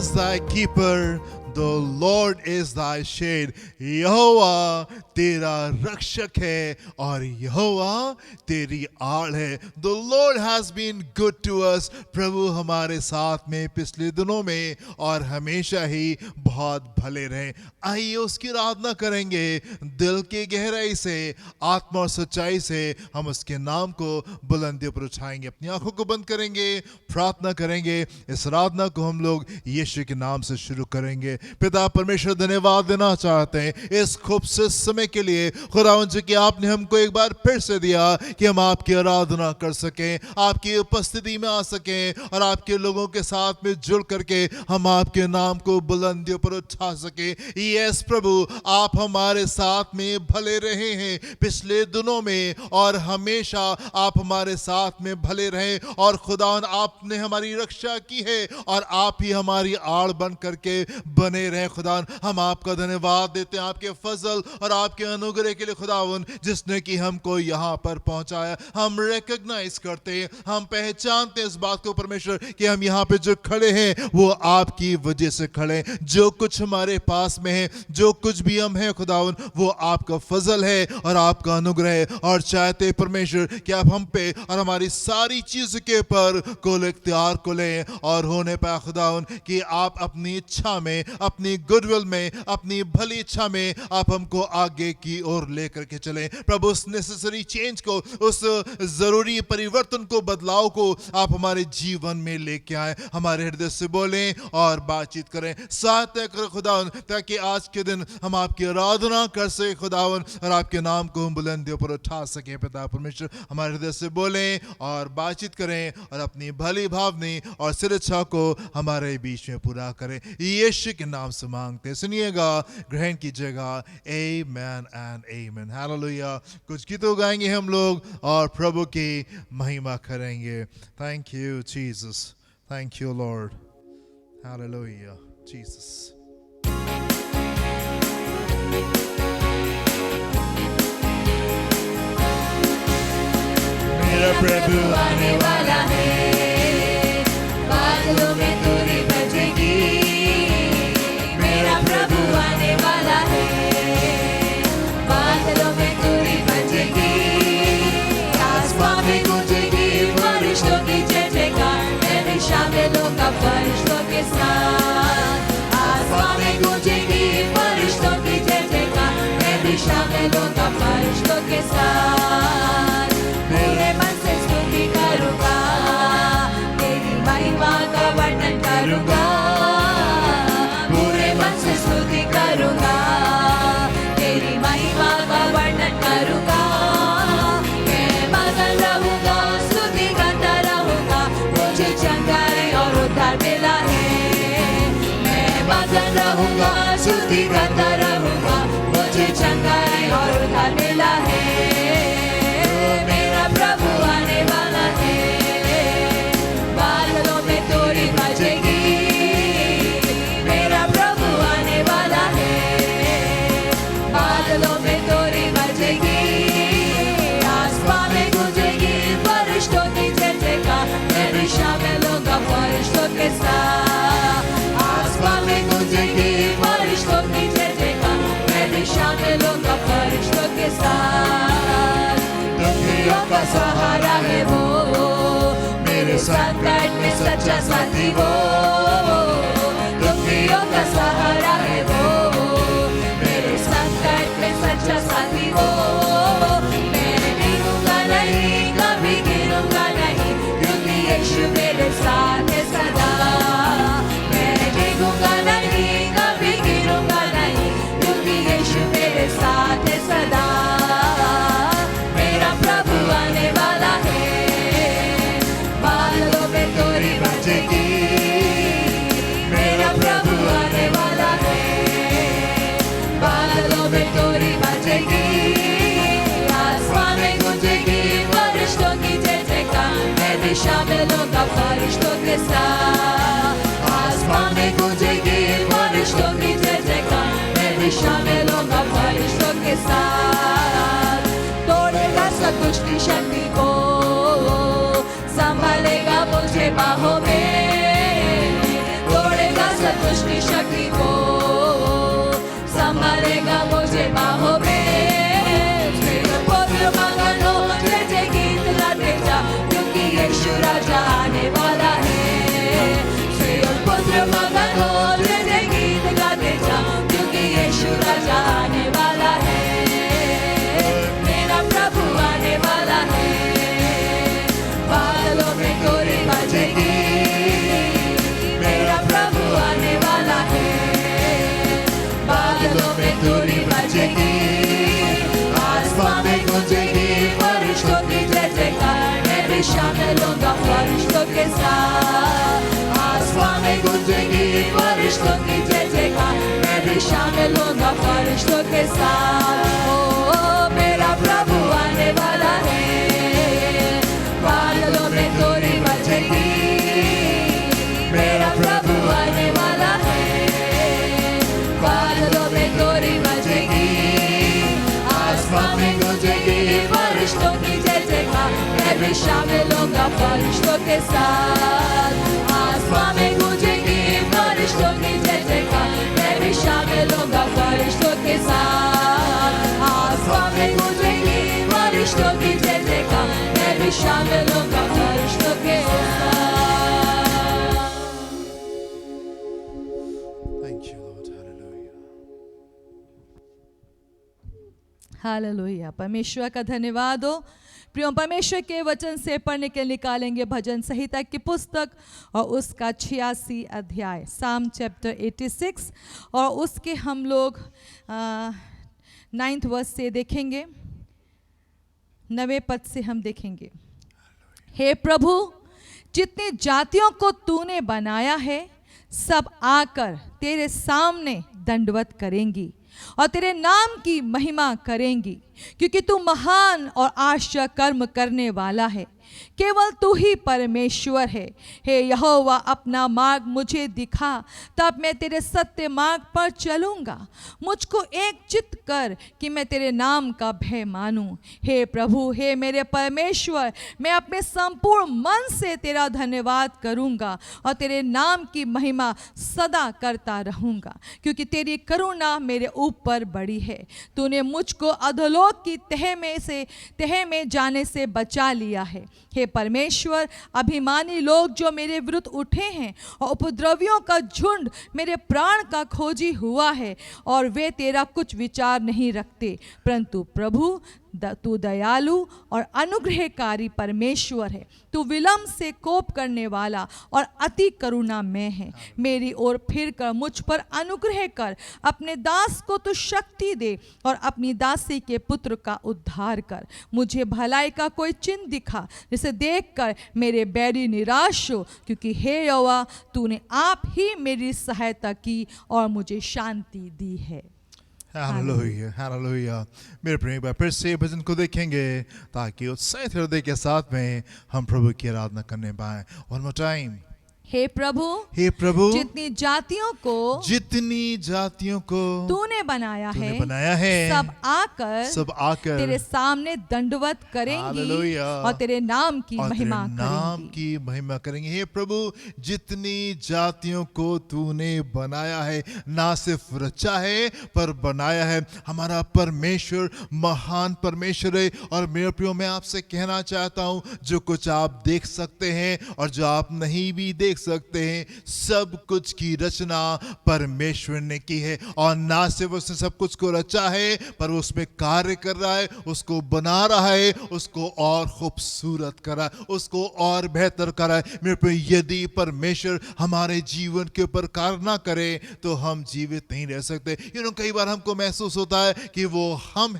is thy keeper, the Lord is thy shade. यहोवा तेरा रक्षक है और यहोवा तेरी आड़ है. The Lord has been good to us. प्रभु हमारे साथ में पिछले दिनों में और हमेशा ही बहुत भले रहे. आइए उसकी आराधना करेंगे दिल की गहराई से, आत्मा और सच्चाई से. हम उसके नाम को बुलंदी पर उठाएंगे, अपनी आंखों को बंद करेंगे, प्रार्थना करेंगे. इस आराधना को हम लोग यीशु के नाम से शुरू करेंगे. पिता परमेश्वर, धन्यवाद देना चाहते हैं इस खूबसूरत समय के लिए खुदावंद जी कि आपने हमको एक बार फिर से दिया कि हम आपकी आराधना कर सकें, आपकी उपस्थिति में आ सकें और आपके लोगों के साथ में जुड़ करके हम आपके नाम को बुलंदियों पर उठा सकें. यस प्रभु, आप हमारे साथ में भले रहे हैं पिछले दिनों में और हमेशा आप हमारे साथ में भले रहे. और खुदावंद आपने हमारी रक्षा की है और आप ही हमारी आड़ बन करके बने रहे. खुदावन हम आपका धन्यवाद देते हैं आपके फजल और आपके अनुग्रह के लिए खुदावन, जिसने कि हमको यहाँ पर पहुंचाया. हम रिकॉग्नाइज करते हैं, हम पहचानते हैं इस बात को परमेश्वर कि हम यहाँ पे जो खड़े हैं वो आपकी वजह से खड़े हैं. जो कुछ हमारे पास में है, जो कुछ भी हम हैं खुदावन, वो आपका फजल है और आपका अनुग्रह है. और चाहते परमेश्वर कि आप हम पे और हमारी सारी चीज के ऊपर कुल इख्तियार को लें और होने पाए खुदावन कि आप अपनी इच्छा में, अपनी गुडविल में, अपनी भली इच्छा में आप हमको आगे की ओर लेकर के चलें. प्रभु उस नेसेसरी चेंज को, उस जरूरी परिवर्तन को, बदलाव को आप हमारे जीवन में लेके आए. हमारे हृदय से बोलें और बातचीत करें, सहायता करें खुदावन, ताकि आज के दिन हम आपकी आराधना कर सके खुदावन और आपके नाम को हम बुलंदियों पर उठा सके. पिता परमेश्वर, हमारे हृदय से बोलें और बातचीत करें और अपनी भली भावनी और सिर इच्छा को हमारे बीच में पूरा करें. यीशु के नाम से मांगते हैं, सुनिएगा, ग्रहण कीजिएगा. आमेन एंड आमेन. हालेलुया. कुछ गीतों गाएंगे हम लोग और प्रभु की महिमा करेंगे. Thank you Jesus, thank you Lord. Hallelujah Jesus. मेरा प्रभु आने वाला है, बादलों में तूने बजेगी. मेरा प्रभु आने वाला है, बादलों में तूने बजेगी. आसमां में गूंजेगी फरिश्तों की जय जयकार. मैं भी शामिल होगा फरिश्तों के साथ. आसमां में गूंजेगी फरिश्तों की जय जयकार. मैं भी शामिल होगा फरिश्तों के साथ. मेरे मन से स्तुति करूंगा, तेरी महिमा का वर्णन करूंगा. पूरे मन से स्तुति करूंगा, तेरी महिमा का वर्णन करूंगा. मैं मगन रहूंगा, स्तुति गाता रहूंगा. मुझे चंगाई और उद्धार मिला है. मैं मगन रहूंगा, स्तुति गाता रहूंगा. मुझे चंगाई और उद्धार मिला है. मेरा प्रभु आने वाला है, बादलों में तोरी बजेगी. मेरा प्रभु आने वाला है, बादलों में तोरी बजेगी. आसमां में गूंजेगी फरिश्तों की जय जयकार. मैं भी शामिल होगा फरिश्तों के साथ. आसमां में गूंजेगी फरिश्तों की जय जयकार. मैं भी शामिल होगा फरिश्तों के साथ. दुखियों का सहारा है वो, मेरे संकट में सच्चा साथी वो. दुखियों का सहारा है वो, मेरे संकट में सच्चा साथी वो. मैं गिरूंगा नहीं, कभी गिरूंगा नहीं, क्योंकि यीशु मेरे साथ है सदा. मैं गिरूंगा नहीं, कभी गिरूंगा नहीं, क्योंकि यीशु मेरे साथ है सदा. मेरा प्रभु आने वाला है, बादलों में तोरी बजेगी. मेरा प्रभु आने वाला है, बादलों में तोरी बजेगी. आसमां में गूंजेगी फरिश्तों की जय जयकार. मैं भी शामिल होगा फरिश्तों के साथ. आसमां में गूंजेगी फरिश्तों की जय जयकार. मैं भी शामिल होगा फरिश्तों के साथ. तोड़ेगा सब कुछ की शक्ति को, संभालेगा मुझे बाहों में. तोड़ेगा सब भी शामिल होऊंगा फरिश्तों के साथ। आसमां में गूंजेगी फरिश्तों की जय जयकार, मैं भी शामिल होऊंगा फरिश्तों के साथ। ओ मेरा प्रभु आने वाला है, बादलों में तोरी बजेगी। मेरा प्रभु आने वाला है, बादलों में तोरी बजेगी। आसमां में गूंजेगी फरिश्तों की जय जयकार, मैं भी शामिल होऊंगा फरिश्तों के साथ। आसमां में गूंजेगी फरिश्तों की जय जयकार, मैं भी शामिल होऊंगा फरिश्तों के साथ। आसमां में गूंजेगी फरिश्तों की जय जयकार, मैं भी शामिल होऊंगा फरिश्तों के साथ। Thank you, Lord. Hallelujah. Hallelujah, परमेश्वर का धन्यवाद हो। प्रियो, परमेश्वर के वचन से पढ़ने के निकालेंगे भजन संहिता की पुस्तक और उसका 86 अध्याय, साम चैप्टर 86, और उसके हम लोग 9th वर्स से देखेंगे, 9वें पद से हम देखेंगे। हे प्रभु, जितनी जातियों को तूने बनाया है सब आकर तेरे सामने दंडवत करेंगी और तेरे नाम की महिमा करेंगी, क्योंकि तू महान और आश्चर्य कर्म करने वाला है। केवल तू ही परमेश्वर है। हे यहोवा, अपना मार्ग मुझे दिखा, तब मैं तेरे सत्य मार्ग पर चलूँगा। मुझको एक चित्त कर कि मैं तेरे नाम का भय मानूं। हे प्रभु, हे मेरे परमेश्वर, मैं अपने संपूर्ण मन से तेरा धन्यवाद करूँगा और तेरे नाम की महिमा सदा करता रहूँगा, क्योंकि तेरी करुणा मेरे ऊपर बड़ी है। तूने मुझको अधोलोक की तह में जाने से बचा लिया है। हे परमेश्वर, अभिमानी लोग जो मेरे विरुद्ध उठे हैं और उपद्रवियों का झुंड मेरे प्राण का खोजी हुआ है, और वे तेरा कुछ विचार नहीं रखते। परंतु प्रभु, तू दयालु और अनुग्रहकारी परमेश्वर है। तू विलंब से कोप करने वाला और अति करुणामय है। मेरी ओर फिर कर मुझ पर अनुग्रह कर। अपने दास को तू शक्ति दे और अपनी दासी के पुत्र का उद्धार कर। मुझे भलाई का कोई चिन्ह दिखा, जिसे देखकर मेरे बैरी निराश हो, क्योंकि हे यहोवा, तूने आप ही मेरी सहायता की और मुझे शांति दी है। Hallelujah, hallelujah. मेरे प्रेम भाई, फिर से भजन को देखेंगे ताकि उत्साहित हृदय के साथ में हम प्रभु की आराधना करने पाए। One more time. हे प्रभु, हे प्रभु, जितनी जातियों को तूने बनाया है, सब आकर तेरे सामने दंडवत करेंगी और तेरे नाम की महिमा करेंगी। हे प्रभु, जितनी जातियों को तूने बनाया है, ना सिर्फ रचा है पर बनाया है। हमारा परमेश्वर महान परमेश्वर है। और मेरे प्रियो, मैं आपसे कहना चाहता हूँ, जो कुछ आप देख सकते हैं और जो आप नहीं भी देख सकते हैं, सब कुछ की रचना परमेश्वर ने की है। और ना सिर्फ उसने सब कुछ को रचा है, पर उसमें कार्य कर रहा है, उसको बना रहा है, उसको और खूबसूरत कर रहा है, उसको और बेहतर कर रहा है। मेरे पे, यदि परमेश्वर हमारे जीवन के ऊपर कार्य ना करे तो हम जीवित नहीं रह सकते। कई बार हमको महसूस होता है कि वो हम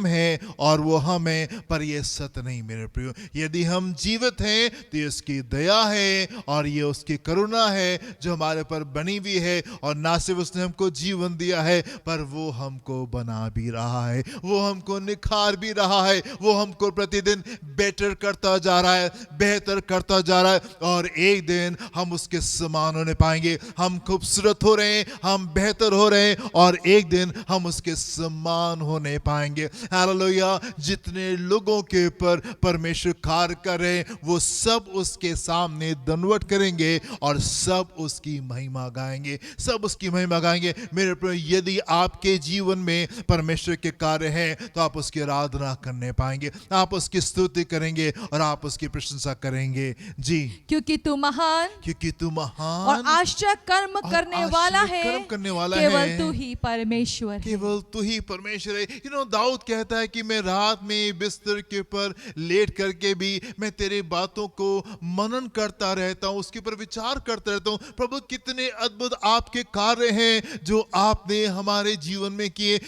हैं और वो हम हैं, पर ये सत्य नहीं मेरे प्रियो। यदि हम जीवित हैं तो ये उसकी दया है और ये उसकी करुणा है जो हमारे पर बनी हुई है। और ना सिर्फ उसने हमको जीवन दिया है, पर वो हमको बना भी रहा है, वो हमको निखार भी रहा है, वो हमको प्रतिदिन बेटर करता जा रहा है, बेहतर करता जा रहा है। और एक दिन हम उसके समान होने पाएंगे। हम खूबसूरत हो रहे हैं, हम बेहतर हो रहे हैं, और एक दिन हम उसके समान होने पाएंगे। हालेलुया। जितने लोगों के ऊपर परमेश्वर कार्य कर रहे हैं, वो सब उसके सामने दंडवत करेंगे और सब उसकी महिमा गाएंगे, सब उसकी महिमा गाएंगे। मेरे प्रिय, यदि आपके जीवन में परमेश्वर के कार्य हैं तो आप उसकी आराधना करने पाएंगे, आप उसकी स्तुति करेंगे और आप उसकी प्रशंसा करेंगे। जी, क्योंकि तू महान और आश्चर्य कर्म करने वाला है, केवल तू ही परमेश्वर है। केवल तू ही परमेश्वर है। दाऊद कहता है कि मैं रात में बिस्तर के ऊपर लेट करके भी मैं तेरी बातों को मनन करता रहता रहता हूँ, उसके ऊपर विचार करता रहता हूँ, प्रभु कितने अद्भुत आपके कार्य हैं जो आपने हमारे जीवन में किए।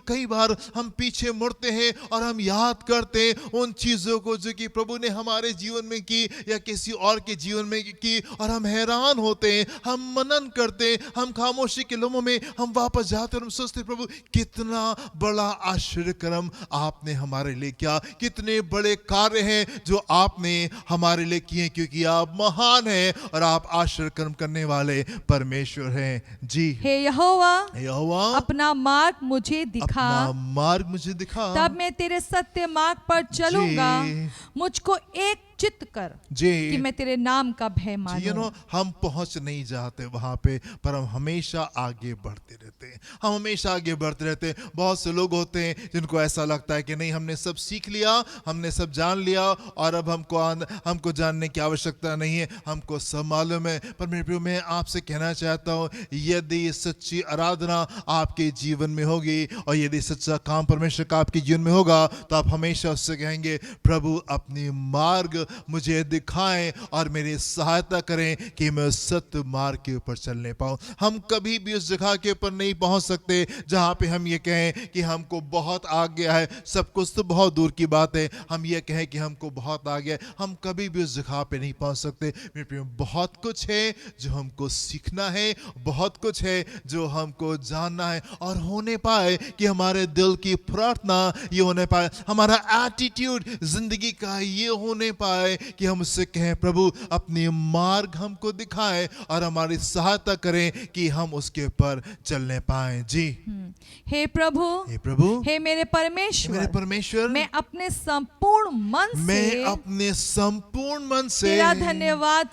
कई बार हम पीछे मुड़ते हैं और हम याद करते हैं उन चीजों को जो कि प्रभु ने हमारे जीवन में की या किसी और के जीवन में की, और हम हैरान होते हैं, हम मनन करते हैं, हम खामोशी के लम्हों में हम वापस जाते हैं और हम सोचते हैं प्रभु कितना बड़ा आश्चर्य कर्म आपने हमारे लिए किया, कितने बड़े कार्य हैं जो आपने हमारे लिए किए, क्योंकि आप महान हैं और आप आश्चर्य कर्म करने वाले परमेश्वर हैं। जी हे यहोवा, यहोवा अपना मार्ग मुझे दिखा, अपना मार्ग मुझे दिखा, तब मैं तेरे सत्य मार्ग पर चलूंगा। जी। मुझको एक चित्त कर जी कि मैं तेरे नाम का भय मानूं। हम पहुंच नहीं जाते वहां पे, पर हम हमेशा आगे बढ़ते रहते हैं, हम हमेशा आगे बढ़ते रहते हैं। बहुत से लोग होते हैं जिनको ऐसा लगता है कि नहीं, हमने सब सीख लिया, हमने सब जान लिया और अब हमको जानने की आवश्यकता नहीं है, हमको सब मालूम है। पर मेरे प्रियो, मैं आपसे कहना चाहता हूँ, यदि सच्ची आराधना आपके जीवन में होगी और यदि सच्चा काम परमेश्वर का आपके जीवन में होगा, तो आप हमेशा उससे कहेंगे प्रभु अपनी मार्ग मुझे दिखाएं और मेरी सहायता करें कि मैं सत्य मार्ग के ऊपर चलने पाऊं। हम कभी भी उस जगह के ऊपर नहीं पहुंच सकते जहां पे हम ये कहें कि हमको बहुत आ गया है, सब कुछ तो बहुत दूर की बात है, हम ये कहें कि हमको बहुत आ गया है, हम कभी भी उस जगह पे नहीं पहुंच सकते। मेरे प्रिय, बहुत कुछ है जो हमको सीखना है, बहुत कुछ है जो हमको जानना है और होने पाए कि हमारे दिल की प्रार्थना ये होने पाए, हमारा एटीट्यूड जिंदगी का ये होने पाए कि हम उससे कहें प्रभु अपनी मार्ग हमको दिखाएं और हमारी सहायता करें कि हम उसके ऊपर चलने पाएं। जी हे प्रभु, हे मेरे परमेश्वर, मैं अपने संपूर्ण मन से तेरा धन्यवाद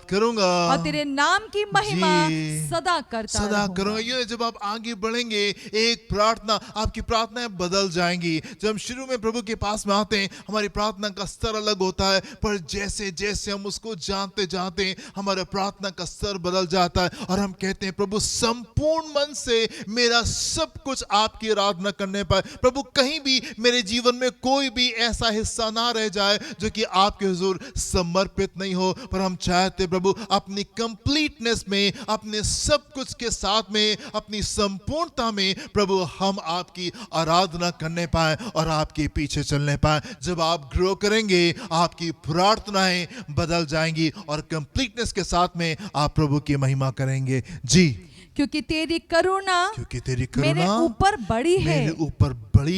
करूंगा और तेरे नाम की महिमा सदा करूंगा। ये जब आप आगे बढ़ेंगे, एक प्रार्थना, आपकी प्रार्थनाएं बदल जाएंगी। जब हम शुरू में प्रभु के पास में आते हैं, हमारी प्रार्थना का स्तर अलग होता है, पर जैसे जैसे हम उसको जानते जाते हैं, हमारे प्रार्थना का स्तर बदल जाता है और हम कहते हैं प्रभु संपूर्ण मन से मेरा सब कुछ आपकी आराधना करने पाए। प्रभु कहीं भी मेरे जीवन में कोई भी ऐसा हिस्सा ना रह जाए जो कि आपके हुजूर समर्पित नहीं हो, पर हम चाहते प्रभु अपनी कंप्लीटनेस में, अपने सब कुछ के साथ में, अपनी संपूर्णता में प्रभु हम आपकी आराधना करने पाए और आपके पीछे चलने पाए। जब आप ग्रो करेंगे, आपकी प्रार्थनाएं बदल जाएंगी और कंप्लीटनेस के साथ में आप प्रभु की महिमा करेंगे। जी क्योंकि तेरी करुणा मेरे ऊपर बड़ी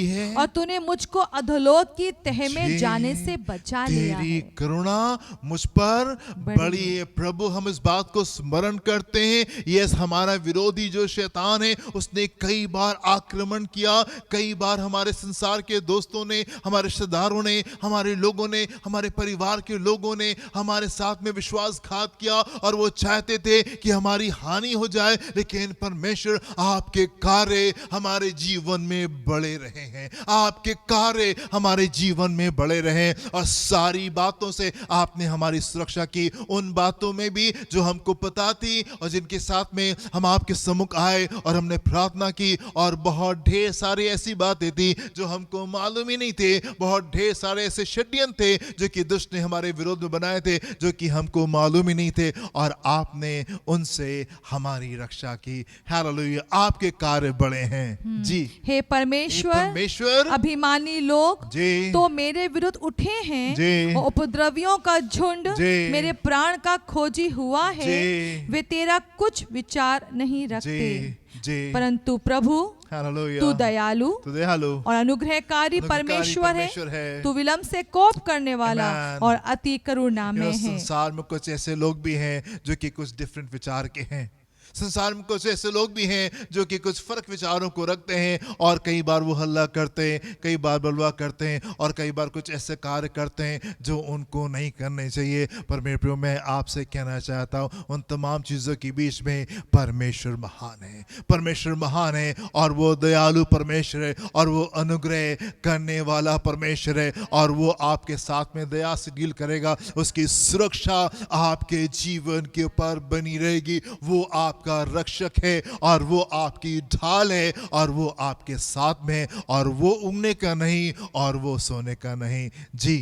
है और तूने मुझको अधोलोक की तह में जाने से बचा लिया है। तेरी करुणा मुझ पर बड़ी है। प्रभु हम इस बात को स्मरण करते हैं, यस हमारा विरोधी जो शैतान है उसने कई बार आक्रमण किया, कई बार हमारे संसार के दोस्तों ने, हमारे रिश्तेदारों ने, हमारे लोगों ने, हमारे परिवार के लोगों ने हमारे साथ में विश्वासघात किया और वो चाहते थे कि हमारी हानि हो जाए, लेकिन परमेश्वर आपके कार्य हमारे जीवन में बड़े रहे हैं, आपके कार्य हमारे जीवन में बड़े रहे और सारी बातों से आपने हमारी सुरक्षा की, उन बातों में भी जो हमको पता थी और जिनके साथ में हम आपके सम्मुख आए और हमने प्रार्थना की, और बहुत ढेर सारी ऐसी बातें थी जो हमको मालूम ही नहीं थे, बहुत ढेर सारे ऐसे षड्यंत्र थे जो कि दुष्ट ने हमारे विरोध में बनाए थे जो कि हमको मालूम ही नहीं थे, और आपने उनसे हमारी रक्षा की। हालेलुया, आपके कार्य बड़े हैं। जी हे परमेश्वर, अभिमानी लोग तो मेरे विरुद्ध उठे हैं और उपद्रवियों का झुंड मेरे प्राण का खोजी हुआ है, वे तेरा कुछ विचार नहीं रखते, परंतु प्रभु तू दयालु और अनुग्रहकारी परमेश्वर है, तू विलंब से कोप करने वाला और अति करुणा में है। संसार में कुछ ऐसे लोग भी हैं जो कि कुछ डिफरेंट विचार के हैं, संसार में कुछ ऐसे लोग भी हैं जो कि कुछ फर्क विचारों को रखते हैं और कई बार वो हल्ला करते हैं, कई बार बलवा करते हैं और कई बार कुछ ऐसे कार्य करते हैं जो उनको नहीं करने चाहिए। पर मेरे प्रियो, मैं आपसे कहना चाहता हूँ, उन तमाम चीज़ों के बीच में परमेश्वर महान है, परमेश्वर महान है और वो दयालु परमेश्वर है और वो अनुग्रह करने वाला परमेश्वर है और वो आपके साथ में दया से डील करेगा, उसकी सुरक्षा आपके जीवन के ऊपर बनी रहेगी, वो आपका आपका रक्षक है और वो आपकी ढाल है और वो आपके साथ में है और वो उगने का नहीं और वो सोने का नहीं। जी,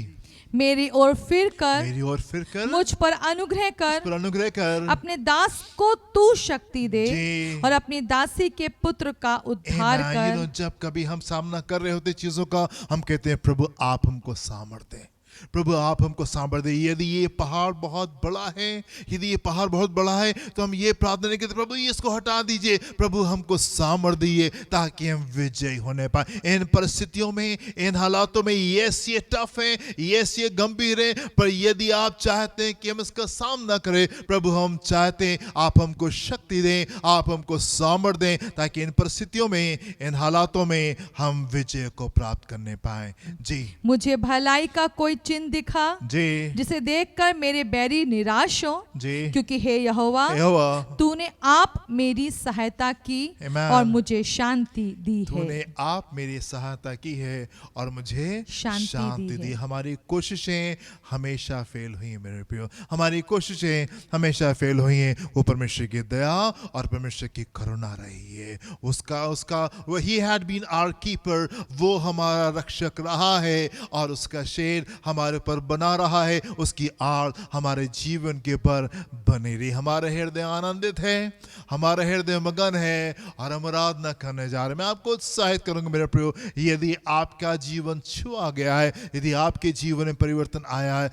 मेरी ओर फिर कर मेरी ओर फिर कर, मुझ पर अनुग्रह कर, पर अनुग्रह कर, अपने दास को तू शक्ति दे जी। और अपनी दासी के पुत्र का उद्धार Amen. कर। जब कभी हम सामना कर रहे होते चीजों का, हम कहते हैं प्रभु आप हमको सामर्थ्य दें, प्रभु आप हमको सामर्थ्य दें। यदि ये पहाड़ बहुत बड़ा है, यदि ये पहाड़ बहुत बड़ा है तो हम ये प्रार्थना नहीं करते प्रभु ये इसको हटा दीजिए, प्रभु हमको सामर्थ्य दीजिए ताकि हम विजयी होने पाए इन परिस्थितियों में, इन हालातों में। यस ये टफ है, यस ये गंभीर है, पर यदि आप चाहते हैं कि हम इसका सामना करें, प्रभु हम चाहते हैं आप हमको शक्ति दें, आप हमको सामर्थ्य दें ताकि इन परिस्थितियों में, इन हालातों में हम विजय को प्राप्त करने पाए। जी, मुझे भलाई का कोई चिन्ह दिखा जी, जिसे देखकर मेरे बैरी निराश हो, जी। क्योंकि हे यहोवा यहोवा तूने आप मेरी सहायता की Amen. और मुझे शांति दी तूने है। आप मेरी सहायता की है और मुझे शांति शांति दी दी। है। हमारी कोशिशें हमेशा फेल हुई हैं मेरे प्रियो, हमारी कोशिशें हमेशा फेल हुई हैं। वो परमेश्वर की दया और परमेश्वर की करुणा रही है। उसका वो ही हैड बीन आवर कीपर, वो हमारा रक्षक रहा है और उसका शेर हमारे पर बना रहा है, उसकी आड़ हमारे जीवन के ऊपर बनी रही। हमारा हृदय आनंदित है, हमारा हृदय मगन है और हम आराधना करने जा रहे हैं। मैं आपको उत्साहित करूंगा मेरे प्रियो, यदि आपका जीवन छुआ गया है, यदि आपके जीवन में परिवर्तन आया है,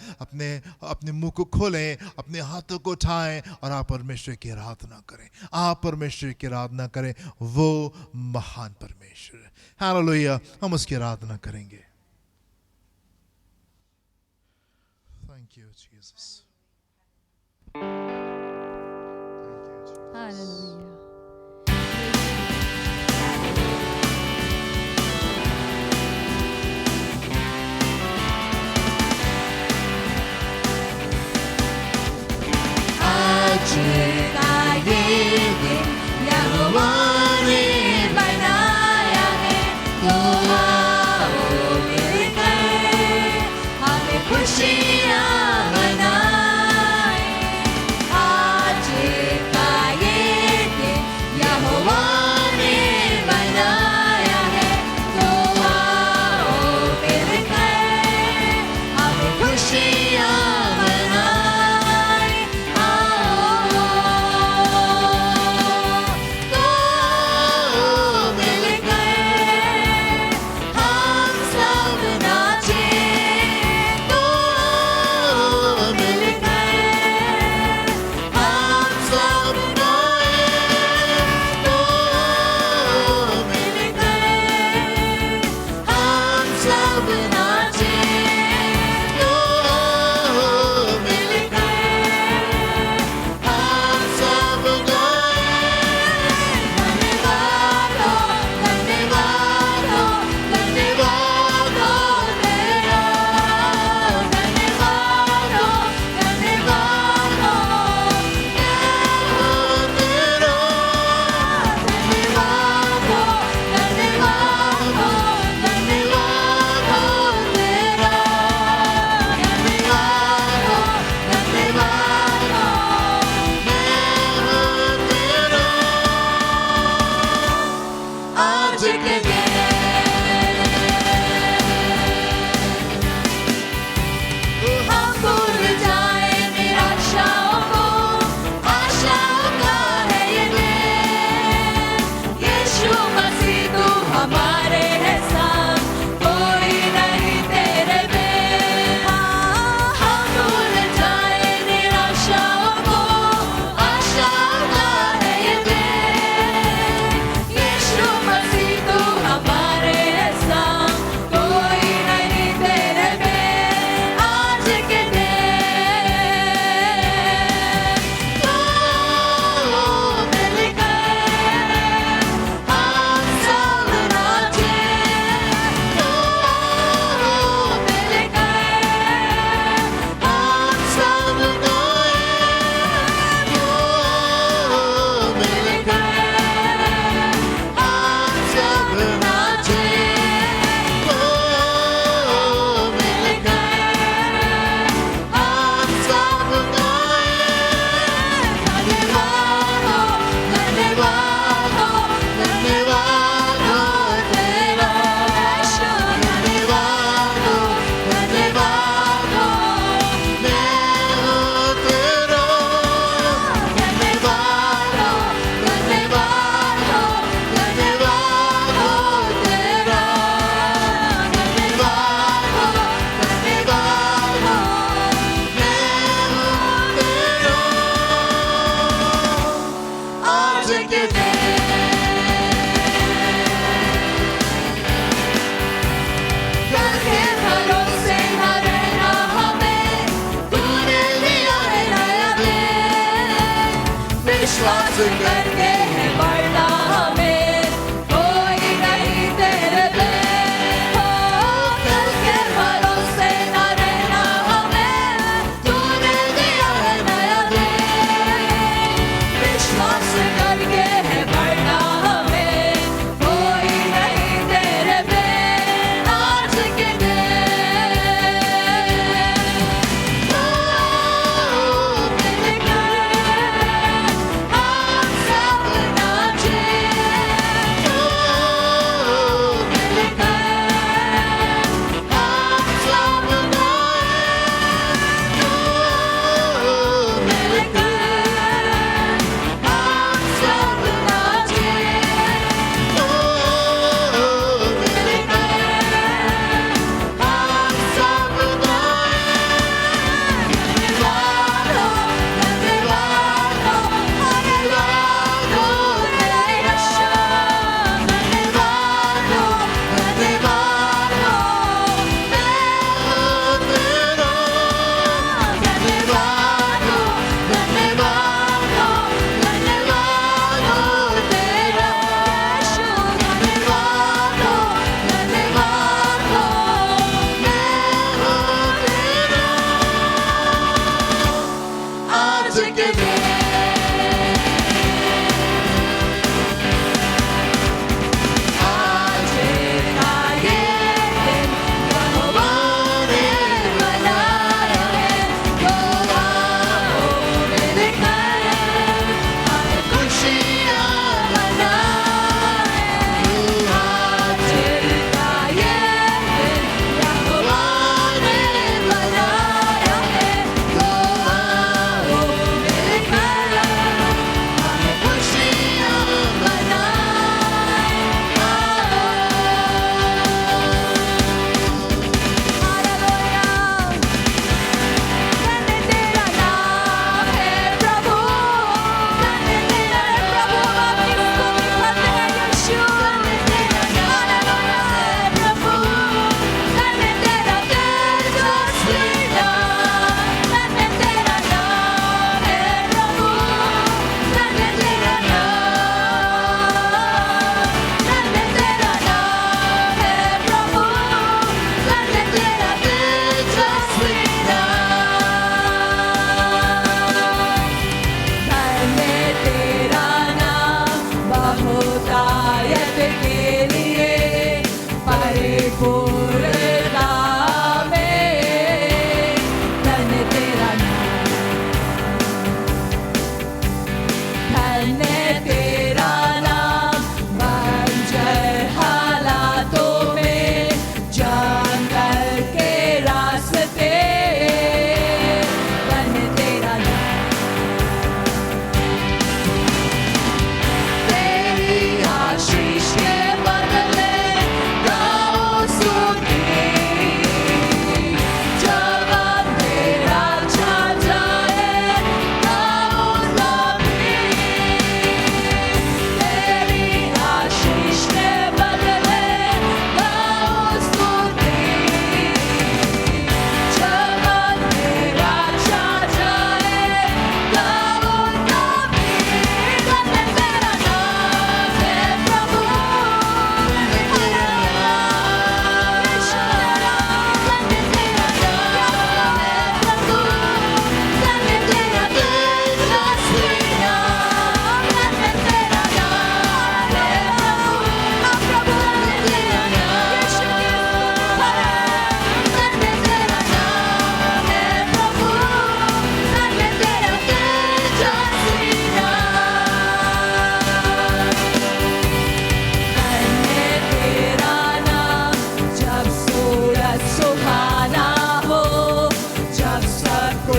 अपने मुंह को खोलें, अपने हाथों को उठाएं और आप परमेश्वर की आराधना करें। आप परमेश्वर की आराधना करें, वो महान परमेश्वर है। हालेलुया, हम उसकी आराधना करेंगे। Thank you, Jesus. Thank you, Jesus. Hallelujah. आज का ये दिन यहोवा ने बनाया है, तो आओ मिलकर हमें खुशियाँ मनाएं। आज का ये दिन यहोवा ने बनाया है, तो आओ मिलकर हमें खुशियाँ मनाएं। आओ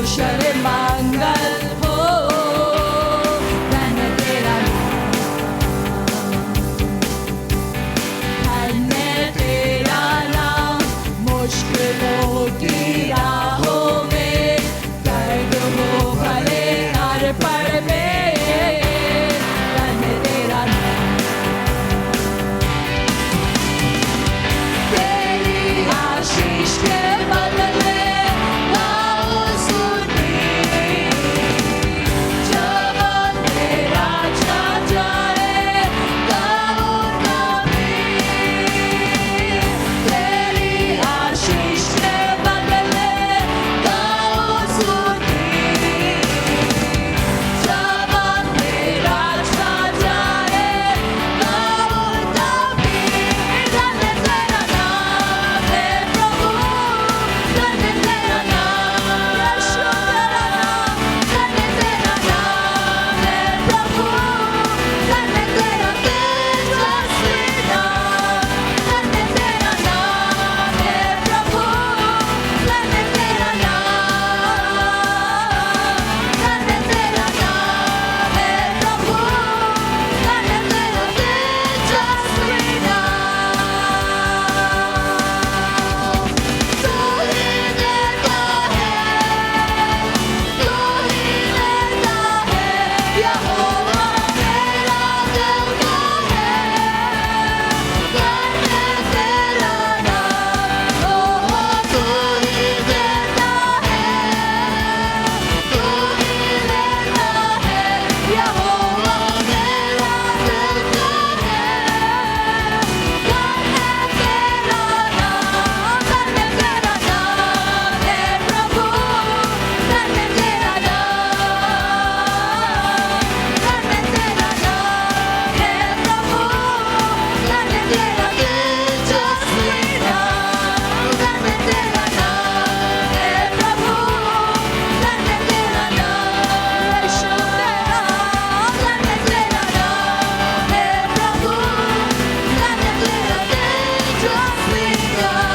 कुशल मंगल हो, धन्य तेरा धन्य तेरा नाम, मुश्किलों की राहों में दर्द हो भले हर पल में, धन्य तेरा नाम। तेरी आशीष के बदले गाओ स्तुति, जब तेरा छा जाए गाओ नबी। तेरी आशीष के बदले गाओ स्तुति, जब तेरा छा जाए गाओ नबी। धन्य तेरा नाम है प्रभु, धन्य तेरा नाम यीशु, तेरा नाम, धन्य तेरा नाम है प्रभु, धन्य तेरा तेजस्वी नाम, धन्य तेरा नाम है प्रभु, धन्य तेरा नाम, धन्य तेरा नाम है प्रभु, धन्य तेरा तेजस्वी नाम। तू ही देता है, तू ही लेता है, यहोवा मेरा देवता है, धन्य तेरा नाम। ओह तू ही देता है, तू ही लेता है, यहोवा मेरा देवता है, धन्य तेरा नाम। धन्य तेरा नाम है प्रभु, धन्य तेरा नाम, धन्य तेरा नाम है प्रभु, धन्य तेरा तेजस्वी नाम, धन्य तेरा नाम है प्रभु, धन्य तेरा नाम यीशु, तेरा धन्य तेरा नाम है प्रभु, धन्य तेरा तेजस्वी नाम।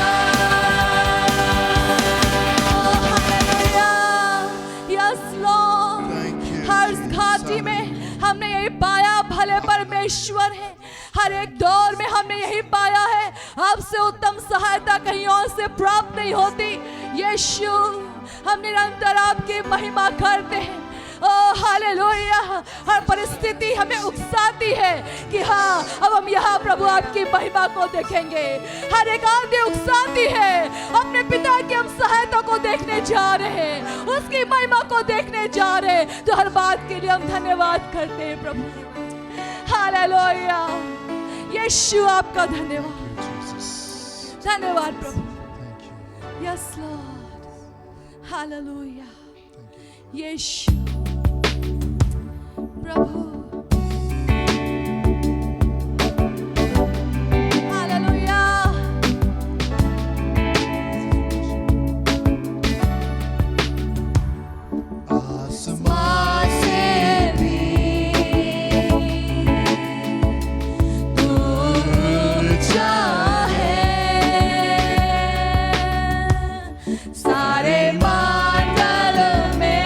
Yes Lord, Thank you, her Jesus. घाटी में हमने यही पाया भले परमेश्वर है, हर एक दौर में हमने यही पाया है, आपसे उत्तम सहायता कहीं और से प्राप्त नहीं होती। यीशु, हम निरंतर आपकी महिमा करते हैं। ओ हालेलुया। हर परिस्थिति हमें उकसाती है कि हाँ, अब हम यहाँ प्रभु आपकी महिमा को देखेंगे। हर एक आदमी उकसाती है, अपने पिता की हम सहायता को देखने जा रहे हैं, उसकी महिमा को देखने जा रहे हैं। तो हर बात के लिए हम धन्यवाद करते हैं प्रभु। हालेलुया। यीशु, आपका धन्यवाद, Jesus. धन्यवाद प्रभु। Thank you. Yes Lord, hallelujah. Thank you. यीशु प्रभु, हालेलुया। आसमान से भी दूर चाहे सारे मंडल में,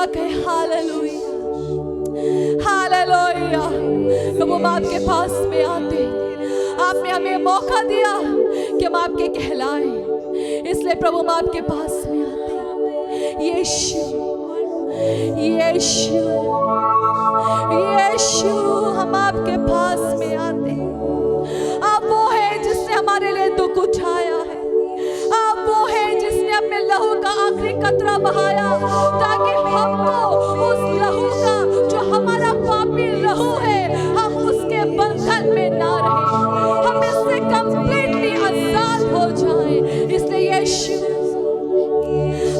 और कहे हालेलुया, हालेलुया। प्रभु हम आपके पास में आते हैं, आपने हमें मौका दिया कि हम आपके कहलाएं, इसलिए प्रभु हम आपके पास में आते हैं। यीशु, यीशु, यीशु, हम आपके पास में आते हैं। आप वो है जिसने हमारे लिए दुख उठाया है, आप वो है जिसने अपने लहू का आखिरी कतरा बहाया ताकि हमको उस लहू का, जो हमारा पापी लहू है, हम उसके बंधन में ना रहे, हम इससे कंप्लीटली आजाद हो जाएं। इसलिए यीशु,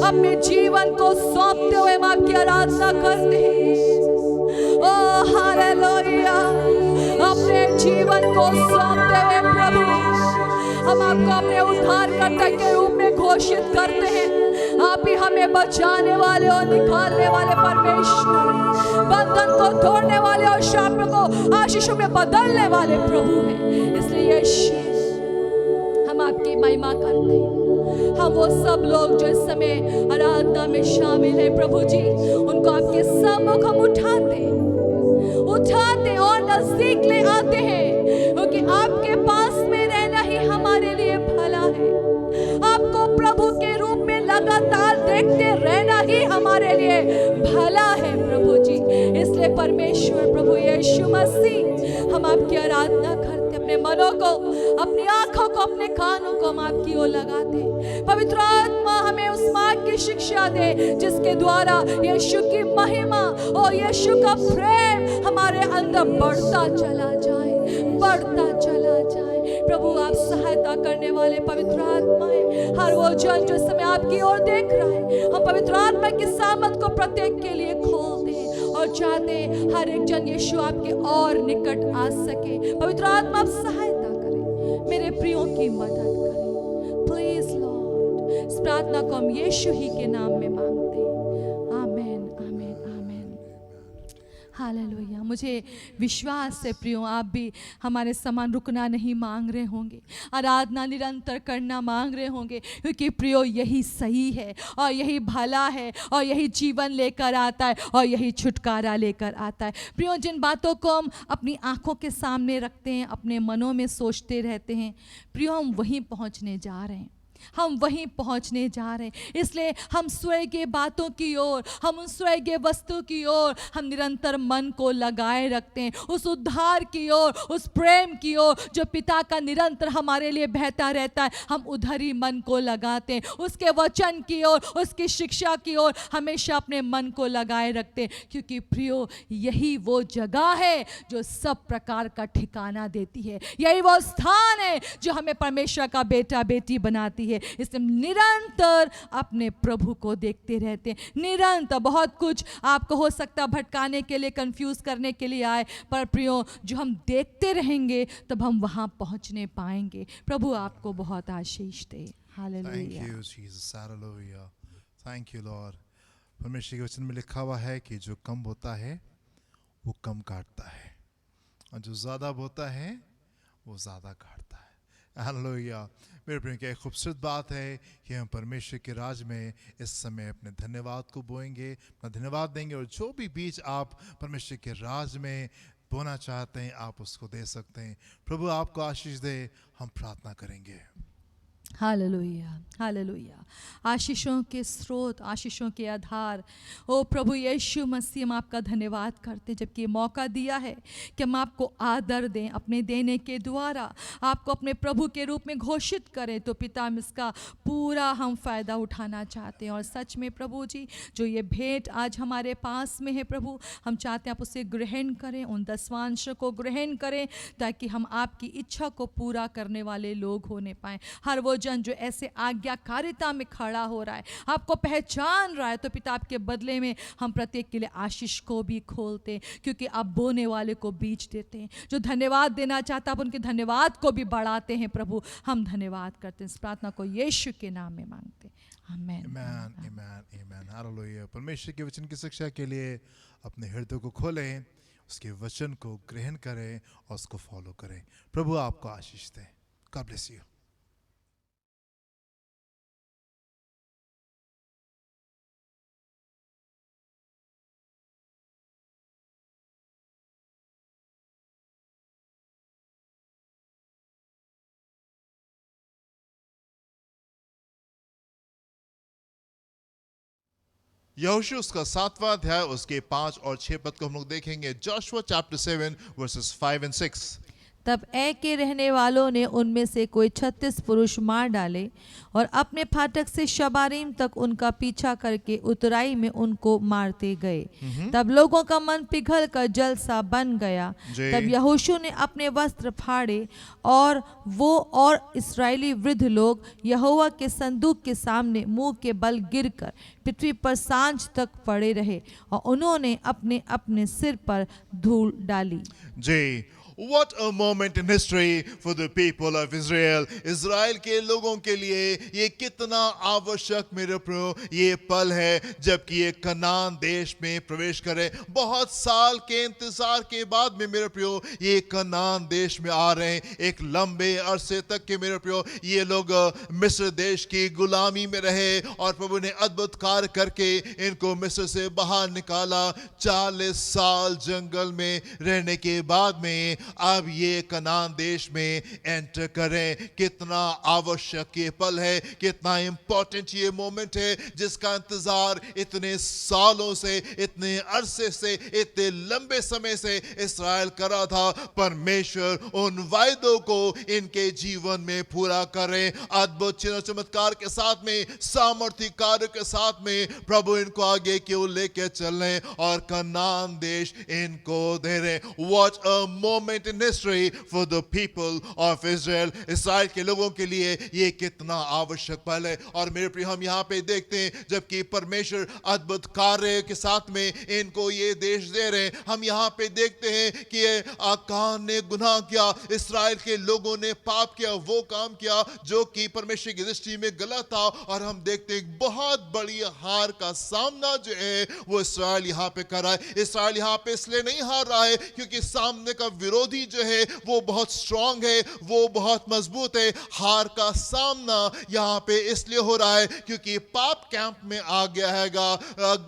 अपने जीवन को सौंपते हुए हम आपकी आराधना करते हैं। ओ हालेलुया, अपने जीवन को सौंपते हुए प्रभु हम आपको अपने उद्धारकर्ता के रूप में घोषित करते हैं। आप ही हमें बचाने वाले और निकालने वाले परमेश्वर, बंधन को तोड़ने वाले और शाप को आशीषों में बदलने वाले प्रभु हैं। इसलिए यीशु, हम आपकी महिमा करते हैं। हम वो सब लोग जो इस समय आराधना में शामिल हैं प्रभु जी, उनको आपके सम्मुख हम उठाते और नजदीक ले आते हैं, क्योंकि आपके पास में रहना ही हमारे लिए भला है। आपको प्रभु के रूप में लगातार देखते रहना ही हमारे लिए भला है प्रभु जी। इसलिए परमेश्वर प्रभु यीशु मसीह, हम आपकी आराधना करते, अपने मनों को, अपनी आंखों को, अपने कानों को हम आपकी ओर लगाते। पवित्र आत्मा हमें उस मार्ग की शिक्षा दे जिसके द्वारा यीशु की महिमा और यीशु का प्रेम हमारे अंदर बढ़ता चला जाए, बढ़ता चला जाए। प्रभु आप सहायता करने वाले पवित्र आत्मा है। हर वो जन जो इस समय आपकी ओर देख रहा है, हम पवित्र आत्मा की सामर्थ को प्रत्येक के लिए खोल दे और चाहते हर एक जन यीशु आपके और निकट आ सके। पवित्र आत्मा आप सहायता करें, मेरे प्रियों की मदद करें, प्लीज लॉर्ड। इस प्रार्थना को हम यीशु ही के नाम में मांगते हैं। आमेन, आमेन, आमेन। हालेलुया। मुझे विश्वास है प्रियो, आप भी हमारे समान रुकना नहीं मांग रहे होंगे, आराधना निरंतर करना मांग रहे होंगे, क्योंकि प्रियो यही सही है और यही भला है और यही जीवन लेकर आता है और यही छुटकारा लेकर आता है। प्रियो, जिन बातों को हम अपनी आंखों के सामने रखते हैं, अपने मनों में सोचते रहते हैं, प्रियो हम वहीं पहुंचने जा रहे हैं, हम वहीं पहुंचने जा रहे हैं। इसलिए हम स्वर्गीय बातों की ओर, हम उन स्वर्गीय वस्तु की ओर हम निरंतर मन को लगाए रखते हैं, उस उद्धार की ओर, उस प्रेम की ओर जो पिता का निरंतर हमारे लिए बहता रहता है, हम उधर ही मन को लगाते हैं। उसके वचन की ओर, उसकी शिक्षा की ओर हमेशा अपने मन को लगाए रखते हैं, क्योंकि प्रियो यही वो जगह है जो सब प्रकार का ठिकाना देती है, यही वो स्थान है जो हमें परमेश्वर का बेटा बेटी बनाती है। इसलिए निरंतर अपने प्रभु को देखते रहते हैं, निरंतर। बहुत कुछ आपको हो सकता भटकाने के लिए, कंफ्यूज करने के लिए आए, पर प्रियो जो हम देखते रहेंगे तब हम वहां पहुंचने पाएंगे। प्रभु आपको बहुत आशीष दे। Hallelujah. Thank you, Jesus. Hallelujah. Thank you, Lord. परमेश्वर के वचन में लिखा हुआ है कि जो कम होता है वो कम काटता है, और जो ज़्यादा होता है वो ज़्यादा काटता है। हालेलुया। मेरे प्रिय, क्या खूबसूरत बात है कि हम परमेश्वर के राज में इस समय अपने धन्यवाद को बोएंगे, अपना धन्यवाद देंगे, और जो भी बीज आप परमेश्वर के राज में बोना चाहते हैं आप उसको दे सकते हैं। प्रभु आपको आशीष दे। हम प्रार्थना करेंगे। Hallelujah, hallelujah. आशीषों के स्रोत, आशीषों के आधार, ओ प्रभु यीशु मसीह, हम आपका धन्यवाद करते जबकि मौका दिया है कि हम आपको आदर दें, अपने देने के द्वारा आपको अपने प्रभु के रूप में घोषित करें। तो पिता, हम इसका पूरा हम फ़ायदा उठाना चाहते हैं, और सच में प्रभु जी जो ये भेंट आज हमारे पास में है प्रभु, हम चाहते हैं आप उसे ग्रहण करें, उन दसवांश को ग्रहण करें, ताकि हम आपकी इच्छा को पूरा करने वाले लोग होने पाएँ। हर वो जन जो ऐसे आज्ञाकारिता में खड़ा हो रहा है, आपको पहचान रहा है, तो पिता आपके बदले में हम प्रत्येक के लिए आशीष को भी खोलते हैं, क्योंकि आप बोने वाले को बीज देते हैं। जो धन्यवाद देना चाहता है आप उनके धन्यवाद को भी बढ़ाते हैं। प्रभु हम धन्यवाद करते हैं। इस प्रार्थना को यीशु के नाम में मांगते हैं। आमेन, आमेन, आमेन, आमेन। हालेलुया। परमेश्वर के वचन की शिक्षा के लिए अपने हृदय को खोलें, उसके वचन को ग्रहण करें और उसको फॉलो करें। प्रभु आपको आशीष दे। God bless you. यहोशू उसका 7वां अध्याय उसके 5 और 6 पद को हम लोग देखेंगे. Joshua chapter 7 verses 5 and 6. तब ए के रहने वालों ने उनमें से कोई 36 पुरुष मार डाले और अपने फाटक से शबारीम तक उनका पीछा करके उतराई में उनको मारते गए. तब लोगों का मन पिघल कर जल सा बन गया. जी. तब यहोशू ने अपने वस्त्र फाड़े और वो और इस्राएली वृद्ध लोग यहोवा के संदूक के सामने मुंह के बल गिरकर पृथ्वी पर सांझ तक पड़े रहे और उन्होंने अपने अपने सिर पर धूल डाली. जी. What a moment in history for the people of Israel. Israel के लोगों के लिए ये कितना आवश्यक मेरे प्रियो ये पल है जबकि ये कनान देश में प्रवेश करें. बहुत साल के इंतजार के बाद में मेरे प्रियो ये कनान देश में आ रहे हैं. एक लंबे अरसे तक के मेरे प्रियो ये लोग मिस्र देश की गुलामी में रहे और प्रभु ने अद्भुत कार्य करके इनको मिस्र से बाहर निकाला. 40 साल जंगल में रहने के बाद में अब ये कनान देश में एंटर करें. कितना आवश्यक ये पल है, कितना इंपॉर्टेंट ये मोमेंट है जिसका इंतजार इतने सालों से, इतने अरसे से, इतने लंबे समय से इस्राएल कर रहा था. परमेश्वर उन वायदों को इनके जीवन में पूरा करें. अद्भुत चिन्ह चमत्कार के साथ में, सामर्थ्य कार्य के साथ में प्रभु इनको आगे क्यों लेके चल रहे और कनान देश इनको दे रहे. What a moment in history for the people of Israel. इस्राएल के लोगों के लिए ये कितना आवश्यक पल है. और मेरे प्रिय हम यहाँ पे देखते हैं जबकि परमेश्वर अद्भुत कार्य के साथ में इनको ये देश दे रहे हैं. हम यहाँ पे देखते हैं कि आकान ने गुनाह किया, इस्राएल के लोगों ने पाप किया, वो काम किया जो कि परमेश्वर की दृष्टि में गलत था. और हम देखते हैं बहुत बड़ी हार का सामना जो है वो इस्राएल यहाँ पे कर रहा है. इस्राएल यहाँ पे इसलिए नहीं हार रहा है क्योंकि सामने का विरोधी जो है वो बहुत स्ट्रांग है, वो बहुत मजबूत है. हार का सामना यहाँ पे इसलिए हो रहा है क्योंकि पाप कैंप में आ गया हैगा,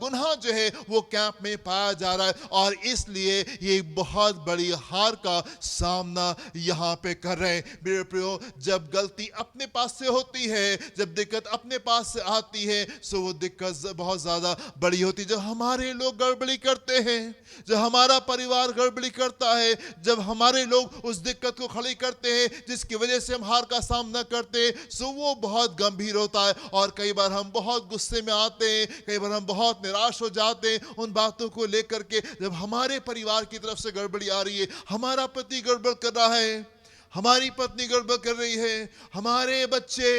गुनाह जो है वो कैंप में पाया जा रहा है और इसलिए ये बहुत बड़ी हार का सामना यहाँ पे कर रहे हैं. मेरे प्रियो जब गलती अपने पास से होती है, जब दिक्कत अपने पास से आती है सो वो दिक्कत बहुत ज्यादा बड़ी होती है. जब हमारे लोग गड़बड़ी करते हैं, जब हमारा परिवार गड़बड़ी करता है, जब हमारे लोग उस दिक्कत को खड़ी करते हैं जिसकी वजह से हम हार का सामना करते हैं सो वो बहुत गंभीर होता है. और कई बार हम बहुत गुस्से में आते हैं, कई बार हम बहुत निराश हो जाते हैं उन बातों को लेकर के. जब हमारे परिवार की तरफ से गड़बड़ी आ रही है, हमारा पति गड़बड़ कर रहा है, हमारी पत्नी गड़बड़ कर रही है, हमारे बच्चे,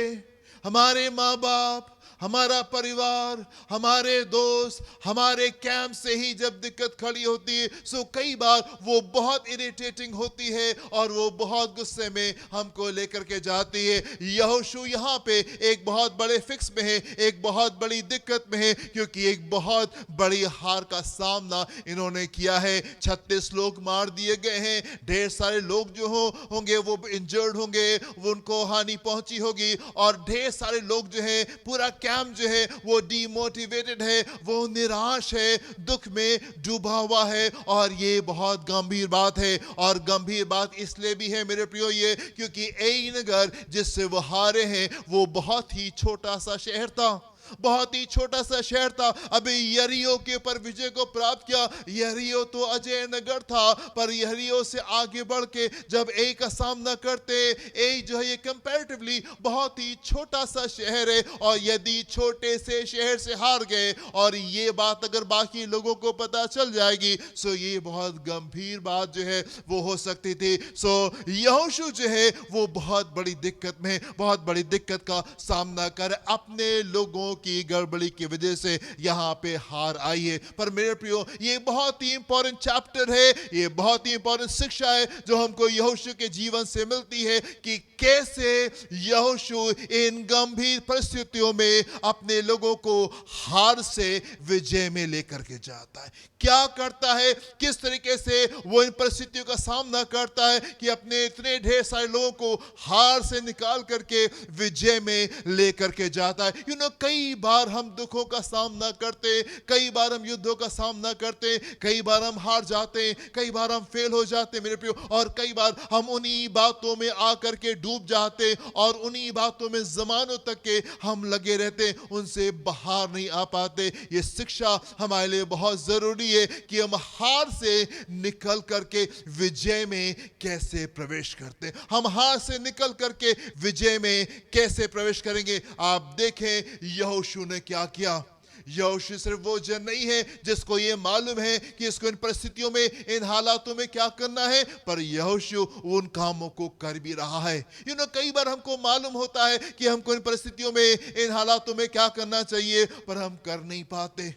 हमारे माँ बाप, हमारा परिवार, हमारे दोस्त, हमारे कैंप से ही जब दिक्कत खड़ी होती है सो कई बार वो बहुत इरिटेटिंग होती है और वो बहुत गुस्से में हमको लेकर के जाती है. यहोशू यहाँ पे एक बहुत बड़े फिक्स में है, एक बहुत बड़ी दिक्कत में है क्योंकि एक बहुत बड़ी हार का सामना इन्होंने किया है. 36 लोग मार दिए गए हैं, ढेर सारे लोग जो होंगे वो इंजर्ड होंगे, वो उनको हानि पहुंची होगी और ढेर सारे लोग जो है पूरा कैंप जो है वो डिमोटिवेटेड है, वो निराश है, दुख में डूबा हुआ है. और ये बहुत गंभीर बात है. और गंभीर बात इसलिए भी है मेरे प्रियो ये क्योंकि एई नगर जिससे वो हारे हैं वो बहुत ही छोटा सा शहर था, बहुत ही छोटा सा शहर था. अभी यरीहो के ऊपर विजय को प्राप्त किया. यरीहो तो अजय नगर था पर यरीहो से आगे बढ़ के जब ए का सामना करते, ए जो है ये कंपैरेटिवली बहुत ही छोटा सा शहर है और यदि छोटे से शहर से हार गए और ये बात अगर बाकी लोगों को पता चल जाएगी सो ये बहुत गंभीर बात जो है वो हो सकती थी. सो यहोशू जो है वो बहुत बड़ी दिक्कत में, बहुत बड़ी दिक्कत का सामना कर अपने लोगों की गड़बड़ी की वजह से यहाँ पे हार आई है. पर मेरे प्रियो ये बहुत ही इंपॉर्टेंट चैप्टर है, ये बहुत ही इंपॉर्टेंट शिक्षा है जो हमको यहोशू के जीवन से मिलती है कि कैसे यहोशू इन गंभीर परिस्थितियों में अपने लोगों को हार से विजय में लेकर के जाता है. क्या करता है, किस तरीके से वो इन परिस्थितियों का सामना करता है कि अपने इतने ढेर सारे लोगों को हार से निकाल करके विजय में लेकर के जाता है. कई कई बार हम दुखों का सामना करते, कई बार हम युद्धों का सामना करते, कई बार हम हार जाते, कई बार हम फेल हो जाते मेरे प्रियो, और कई बार हम उन्हीं बातों में आकर के डूब जाते और उन्हीं बातों में जमानों तक के हम लगे रहते, उनसे बाहर नहीं आ पाते। ये शिक्षा हमारे लिए बहुत जरूरी है कि हम हार से निकल करके विजय में कैसे प्रवेश करते, हम हार से निकल करके विजय में कैसे प्रवेश करेंगे। आप देखें यहोशू ने क्या किया। यहोशू सिर्फ वो जन नहीं है जिसको ये मालूम है कि इसको इन परिस्थितियों में, इन हालातों में क्या करना है, पर यहोशू उन कामों को कर भी रहा है। कई बार हमको मालूम होता है कि हमको इन परिस्थितियों में, इन हालातों में क्या करना चाहिए, पर हम कर नहीं पाते,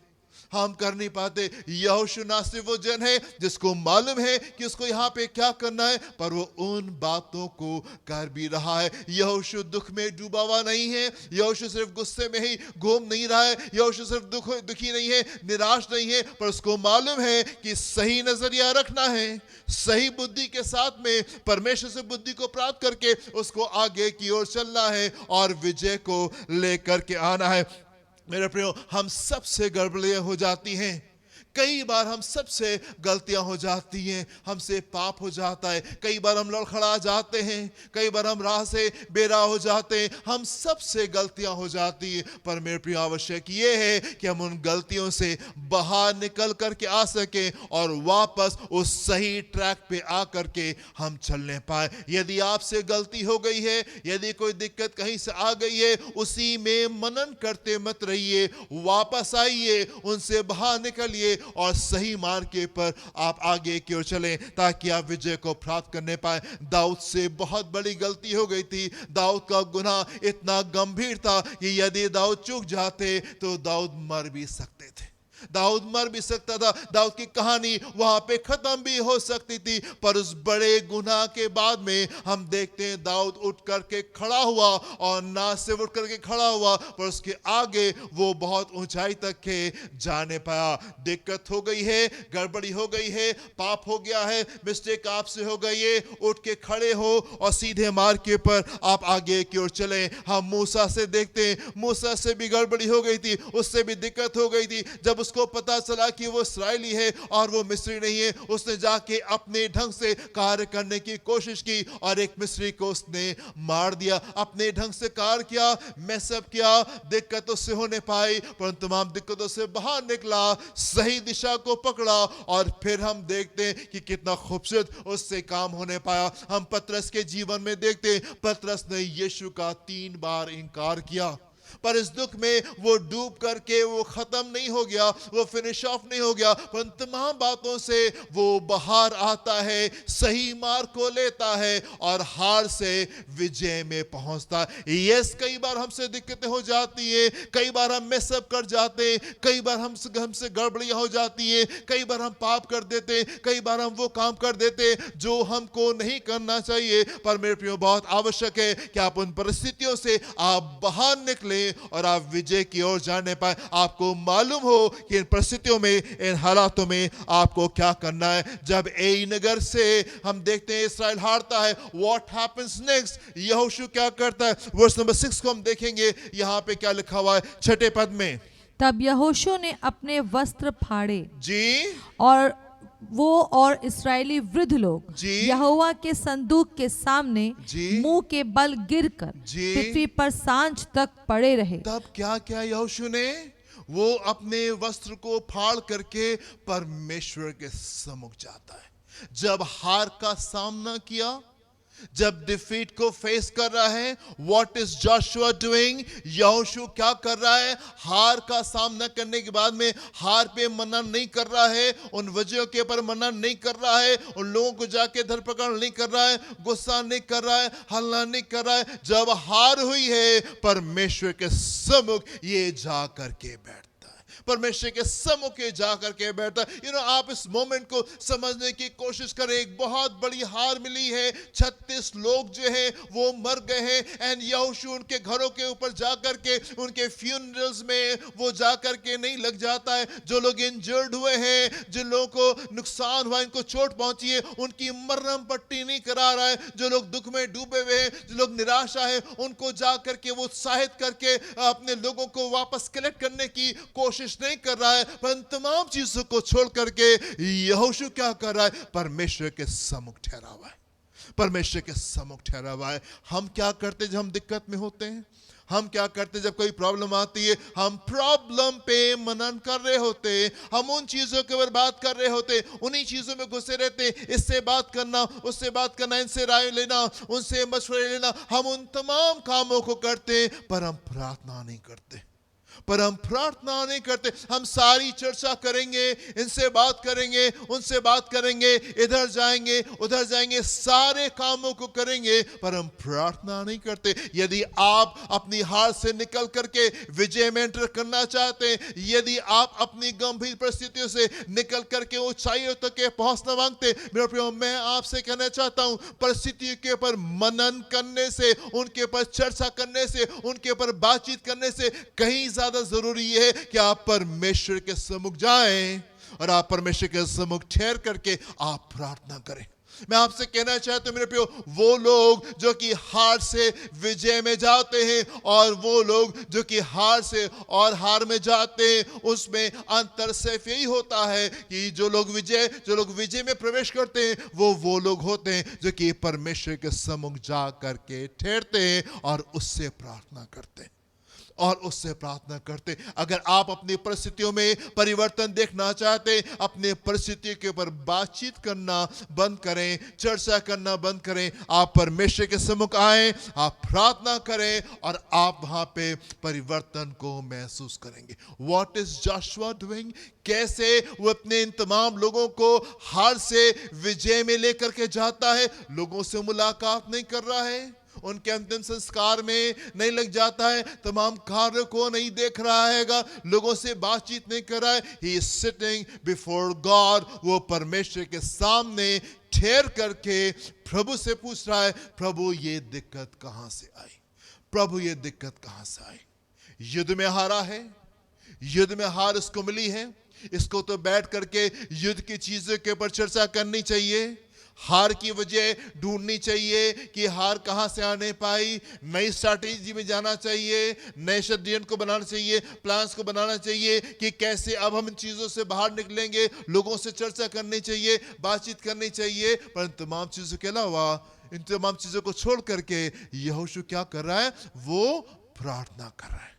हम कर नहीं पाते। यहोशू ना सिर्फ वो जन है जिसको मालूम है कि उसको यहाँ पे क्या करना है, पर वो उन बातों को कर भी रहा है। यहोशू दुख में डूबा हुआ नहीं है, यहोशू सिर्फ गुस्से में ही घूम नहीं रहा है, यहोशू सिर्फ दुखी नहीं है, निराश नहीं है, पर उसको मालूम है कि सही नजरिया रखना है, सही बुद्धि के साथ में परमेश्वर से बुद्धि को प्राप्त करके उसको आगे की ओर चलना है और विजय को लेकर के आना है। मेरे प्रियो, हम सबसे गड़बड़ियां हो जाती हैं, कई बार हम सबसे गलतियां हो जाती हैं, हमसे पाप हो जाता है, कई बार हम लड़खड़ा जाते हैं, कई बार हम राह से बेराह हो जाते हैं, हम सबसे गलतियां हो जाती हैं। पर मेरे प्रिय, आवश्यक ये है कि हम उन गलतियों से बाहर निकल करके आ सके और वापस उस सही ट्रैक पे आ करके हम चलने पाए। यदि आपसे गलती हो गई है, यदि कोई दिक्कत कहीं से आ गई है, उसी में मनन करते मत रहिए, वापस आइए, उनसे बाहर निकलिए और सही मार्ग के पर आप आगे की ओर चलें ताकि आप विजय को प्राप्त करने पाए। दाऊद से बहुत बड़ी गलती हो गई थी। दाऊद का गुनाह इतना गंभीर था कि यदि दाऊद चूक जाते तो दाऊद मर भी सकते थे, दाऊद मर भी सकता था, दाऊद की कहानी वहां पे खत्म भी हो सकती थी। पर उस बड़े गुनाह के बाद में हम देखते हैं दाऊद उठ करके खड़ा हुआ, और ना सिर्फ उठ करके खड़ा हुआ पर उसके आगे वो बहुत ऊंचाई तक के जाने पाया। दिक्कत हो गई है, गड़बड़ी हो गई है, पाप हो गया है, मिस्टेक आपसे हो गई है, उठ के खड़े हो और सीधे मार्ग के पर आप आगे की ओर चले। हम मूसा से देखते हैं, मूसा से भी गड़बड़ी हो गई थी, उससे भी दिक्कत हो गई थी। जब उसको पता चला कि वो इस्राएली है और वो मिस्री नहीं है, उसने जाके अपने ढंग से कार्य करने की कोशिश की और एक मिस्री को उसने मार दिया। अपने ढंग से कार्य किया, मैसअप किया, दिक्कतों से होने पाई, पर तमाम दिक्कतों से बाहर निकला, सही दिशा को पकड़ा, और फिर हम देखते हैं कि कितना खूबसूरत उससे काम होने पाया। हम पतरस के जीवन में देखते हैं, पतरस ने यीशु का 3 बार इनकार किया, पर इस दुख में वो डूब करके वो खत्म नहीं हो गया, वो फिनिश ऑफ नहीं हो गया, पर तमाम बातों से वो बाहर आता है, सही मार्ग को लेता है और हार से विजय में पहुंचता है। यस, कई बार हमसे दिक्कतें हो जाती है, कई बार हम मैसअप कर जाते हैं, कई बार हमसे गड़बड़ियां हो जाती है, कई बार हम पाप कर देते, कई बार हम वो काम कर देते जो हमको नहीं करना चाहिए। पर मेरे प्रियो, बहुत आवश्यक है कि आप उन परिस्थितियों से आप बाहर निकले और आप विजय की ओर जाने पाए। आपको मालूम हो कि इन परिस्थितियों में, इन हालातों में आपको क्या करना है। जब एई नगर से हम देखते हैं इस्राएल हारता है, व्हाट हैपेंस नेक्स्ट, यहोशू क्या करता है। वर्स नंबर 6 को हम देखेंगे, यहां पे क्या लिखा हुआ है 6 पद में। तब यहोशू ने अपने वस्त्र फाड़े जी, और वो और इस्राएली वृद्ध लोग जी, यहोवा के संदूक के सामने जी, मुंह के बल गिरकर जी, पृथ्वी पर सांझ तक पड़े रहे। तब क्या क्या यहोशू ने, वो अपने वस्त्र को फाड़ करके परमेश्वर के सम्मुख जाता है। जब हार का सामना किया, जब डिफीट को फेस कर रहा है, व्हाट इज जोशुआ डूइंग, यहोशू क्या कर रहा है। हार का सामना करने के बाद में हार पे मनन नहीं कर रहा है, उन वजहों के ऊपर मनन नहीं कर रहा है, उन लोगों को जाके धरपकड़ नहीं कर रहा है, गुस्सा नहीं कर रहा है, हल्ला नहीं कर रहा है। जब हार हुई है, परमेश्वर के सम्मुख ये जा करके बैठ, परमेश्वर के सम्मुख के जा करके बैठता है। आप इस मोमेंट को समझने की कोशिश करें। एक बहुत बड़ी हार मिली है, 36 लोग जो है वो मर गए हैं। एंड यहोशू उनके घरों के ऊपर जा करके उनके फ्यूनरल्स में वो जा करके नहीं लग जाता है। जो लोग इंजर्ड हुए हैं, जिन लोगों को नुकसान हुआ, इनको चोट पहुंची है, उनकी मरहम पट्टी नहीं करा रहा है। जो लोग दुख में डूबे हुए हैं, जो लोग निराशा है, उनको जा करके वो उत्साहित करके अपने लोगों को वापस कलेक्ट करने की कोशिश नहीं कर रहा है। पर तमाम चीजों को छोड़ करके यहोशू क्या कर रहा है? परमेश्वर के सम्मुख ठहरा हुआ है। परमेश्वर के सम्मुख ठहरा हुआ है। हम क्या करते जब हम दिक्कत में होते हैं? हम क्या करते जब कोई प्रॉब्लम आती है? हम प्रॉब्लम पे मनन कर रहे होते, हम उन चीजों के ऊपर बात कर रहे होते, उन्हीं चीजों में घुसे रहते। इससे बात करना, उससे बात करना, इनसे राय लेना, उनसे मशवरे लेना, हम उन तमाम कामों को करते, पर हम प्रार्थना नहीं करते। पर हम प्रार्थना नहीं करते। हम सारी चर्चा करेंगे, इनसे बात करेंगे, उनसे बात करेंगे, इधर जाएंगे, उधर जाएंगे, सारे कामों को करेंगे, पर हम प्रार्थना नहीं करते। यदि आप अपनी हार से निकल करके विजय में एंटर करना चाहते हैं, यदि आप अपनी गंभीर परिस्थितियों से निकल करके ऊंचाइयों तक के पहुंचना मांगते, मेरे प्रियो, मैं आपसे कहना चाहता हूं, परिस्थितियों के ऊपर मनन करने से, उनके ऊपर चर्चा करने से, उनके ऊपर बातचीत करने से कहीं ज्यादा जरूरी है कि आप परमेश्वर के सम्मुख जाएं और आप परमेश्वर के सम्मुख ठहर करके आप प्रार्थना करें। मैं आपसे कहना चाहता हूं मेरे प्रियो, वो लोग जो कि हार से विजय में जाते हैं और वो लोग जो कि हार से और हार में जाते हैं, उसमें अंतर सिर्फ यही होता है कि जो लोग विजय में प्रवेश करते हैं, वो लोग होते हैं जो कि परमेश्वर के सम्मुख जा करके ठहरते हैं और उससे प्रार्थना करते हैं। अगर आप अपनी परिस्थितियों में परिवर्तन देखना चाहते, अपने परिस्थितियों के ऊपर बातचीत करना बंद करें, चर्चा करना बंद करें, आप परमेश्वर के सम्मुख आए, आप प्रार्थना करें और आप वहां पे परिवर्तन को महसूस करेंगे। What is Joshua doing? कैसे वो अपने इन तमाम लोगों को हार से विजय में लेकर के जाता है? लोगों से मुलाकात नहीं कर रहा है, उनके अंतिम संस्कार में नहीं लग जाता है, तमाम कार्यों को नहीं देख रहा हैगा, लोगों से बातचीत नहीं कर रहा है। He is sitting before God, वो परमेश्वर के सामने ठहर करके प्रभु से पूछ रहा है, प्रभु ये दिक्कत कहां से आई? प्रभु ये दिक्कत कहां से आई? युद्ध में हारा है, युद्ध में हार इसको मिली है, इसको तो बैठ करके युद्ध की चीजों के ऊपर चर्चा करनी चाहिए, हार की वजह ढूंढनी चाहिए कि हार कहां से आने पाई, नई स्ट्रैटेजी में जाना चाहिए, नए षड्यंत्र को बनाना चाहिए, प्लान्स को बनाना चाहिए कि कैसे अब हम इन चीजों से बाहर निकलेंगे। लोगों से चर्चा करनी चाहिए, बातचीत करनी चाहिए, पर इन तमाम चीजों के अलावा, इन तमाम चीजों को छोड़ करके यहोशू क्या कर रहा है? वो प्रार्थना कर रहा है।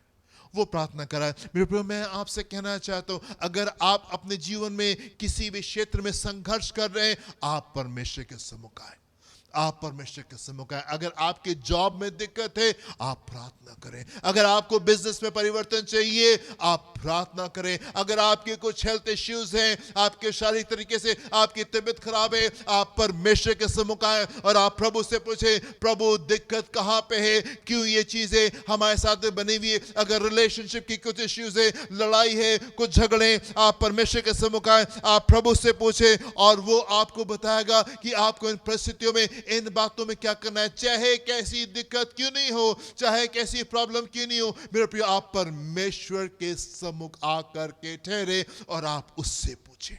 वो प्रार्थना करा है। मेरे प्रियो, मैं आपसे कहना चाहता हूं, अगर आप अपने जीवन में किसी भी क्षेत्र में संघर्ष कर रहे हैं, आप परमेश्वर के सम्मुख आए, आप परमेश्वर के सम्मुख आए। अगर आपके जॉब में दिक्कत है, आप प्रार्थना करें। अगर आपको बिजनेस में परिवर्तन चाहिए, आप प्रार्थना करें। अगर आपके कुछ हेल्थ इश्यूज हैं, आपके शारीरिक तरीके से आपकी तबीयत खराब है, आप परमेश्वर के सम्मुख आए और आप प्रभु से पूछे, प्रभु दिक्कत कहां पे है, क्यों ये चीजें हमारे साथ बनी हुई है। अगर रिलेशनशिप की कुछ इश्यूज है, लड़ाई है, कुछ झगड़े, आप परमेश्वर के सम्मुख आए, आप प्रभु से पूछे और वो आपको बताएगा कि आपको इन परिस्थितियों में, इन बातों में क्या करना है। चाहे कैसी दिक्कत क्यों नहीं हो, चाहे कैसी प्रॉब्लम क्यों नहीं हो, मेरे प्रिय, आप परमेश्वर के सम्मुख आकर के ठहरे और आप उससे पूछे,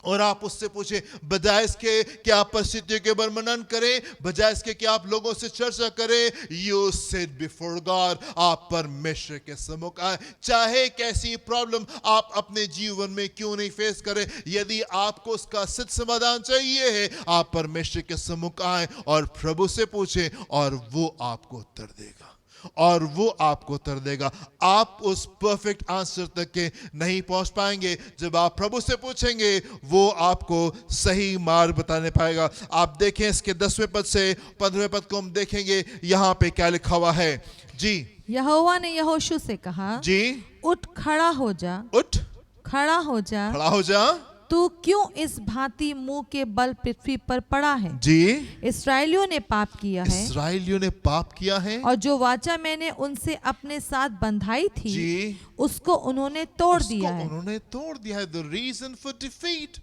और आप उससे पूछे, बजाय इसके कि आप परिस्थितियों के वर्णन करें, बजाय इसके कि आप लोगों से चर्चा करें, यू सिट बिफोर गॉड, आप परमेश्वर के सम्मुख आए। चाहे कैसी प्रॉब्लम आप अपने जीवन में क्यों नहीं फेस करें, यदि आपको उसका सिद्ध समाधान चाहिए है, आप परमेश्वर के सम्मुख आए और प्रभु से पूछे और वो आपको उत्तर देगा, और वो आपको उत्तर देगा। आप उस परफेक्ट आंसर तक के नहीं पहुंच पाएंगे। जब आप प्रभु से पूछेंगे, वो आपको सही मार्ग बताने पाएगा। आप देखें इसके 10वें पद से 15वें पद को हम देखेंगे, यहां पे क्या लिखा हुआ है जी। यहोवा ने यहोशू से कहा, जी, उठ खड़ा हो जा, उठ खड़ा हो जा, खड़ा हो जा, तू क्यों इस भांति मुंह के बल पृथ्वी पर पड़ा है? जी, इस्राएलियों ने पाप किया है इसराइलियों ने पाप किया है, और जो वाचा मैंने उनसे अपने साथ बंधाई थी जी, उसको उन्होंने तोड़ उसको दिया है। उन्होंने तोड़ दिया है। द रीजन फॉर डिफीट,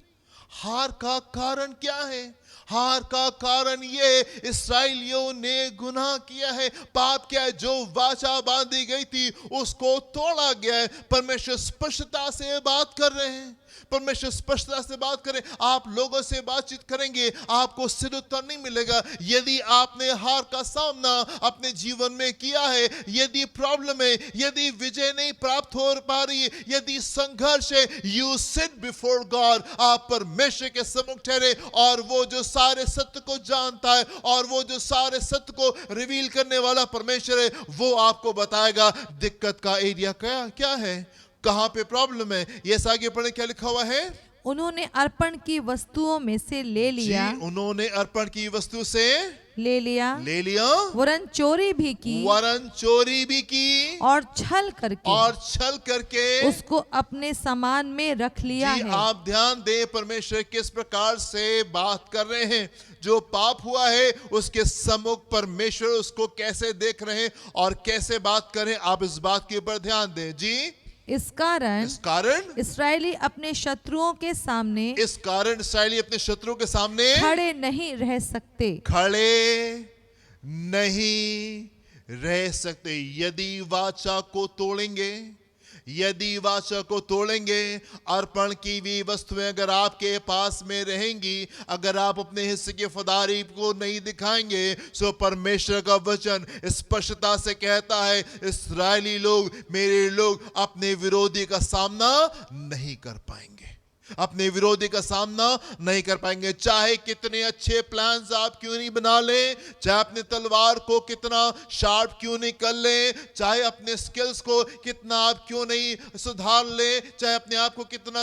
हार का कारण क्या है? हार का कारण ये, इसराइलियों ने गुनाह किया है, पाप किया है। जो वाचा बांधी गई थी उसको तोड़ा गया है। परमेश्वर स्पष्टता से बात कर रहे हैं, परमेश्वर स्पष्टता से बात करें। आप लोगों से बातचीत करेंगे, आपको सिर उत्तर नहीं मिलेगा। यदि आपने हार का सामना अपने जीवन में किया है, यदि प्रॉब्लम है, यदि विजय नहीं प्राप्त हो पा रही, यदि संघर्ष है, यू सिट बिफोर गॉड, आप परमेश्वर के सम्मुख ठहरे, और वो जो सारे सत्य को जानता है और वो जो सारे सत्य को रिवील करने वाला परमेश्वर है, वो आपको बताएगा दिक्कत का एरिया क्या है, कहां पे प्रॉब्लम है। ये आगे पढ़े, क्या लिखा हुआ है? उन्होंने अर्पण की वस्तुओं में से ले लिया, जी, उन्होंने अर्पण की वस्तु से ले लिया, वरन चोरी भी की, वरन चोरी भी की, और छल करके उसको अपने सामान में रख लिया जी, है। आप ध्यान दें परमेश्वर किस प्रकार से बात कर रहे हैं। जो पाप हुआ है उसके सम्मुख परमेश्वर उसको कैसे देख रहे हैं और कैसे बात करें, आप इस बात के ऊपर ध्यान दें। जी, इस कारण इस्राएली अपने शत्रुओं के सामने अपने शत्रुओं के सामने खड़े नहीं रह सकते। यदि वाचा को तोड़ेंगे, अर्पण की भी वस्तुएं अगर आपके पास में रहेंगी, अगर आप अपने हिस्से की फदारी को नहीं दिखाएंगे, सो परमेश्वर का वचन स्पष्टता से कहता है, इस्राएली लोग, मेरे लोग अपने विरोधी का सामना नहीं कर पाएंगे, अपने विरोधी का सामना नहीं कर पाएंगे। चाहे कितने अच्छे प्लान्स आप क्यों नहीं बना लें, चाहे अपने तलवार को कितना शार्प क्यों नहीं कर लें, चाहे अपने स्किल्स को कितना आप क्यों नहीं सुधार लें, चाहे अपने आप को कितना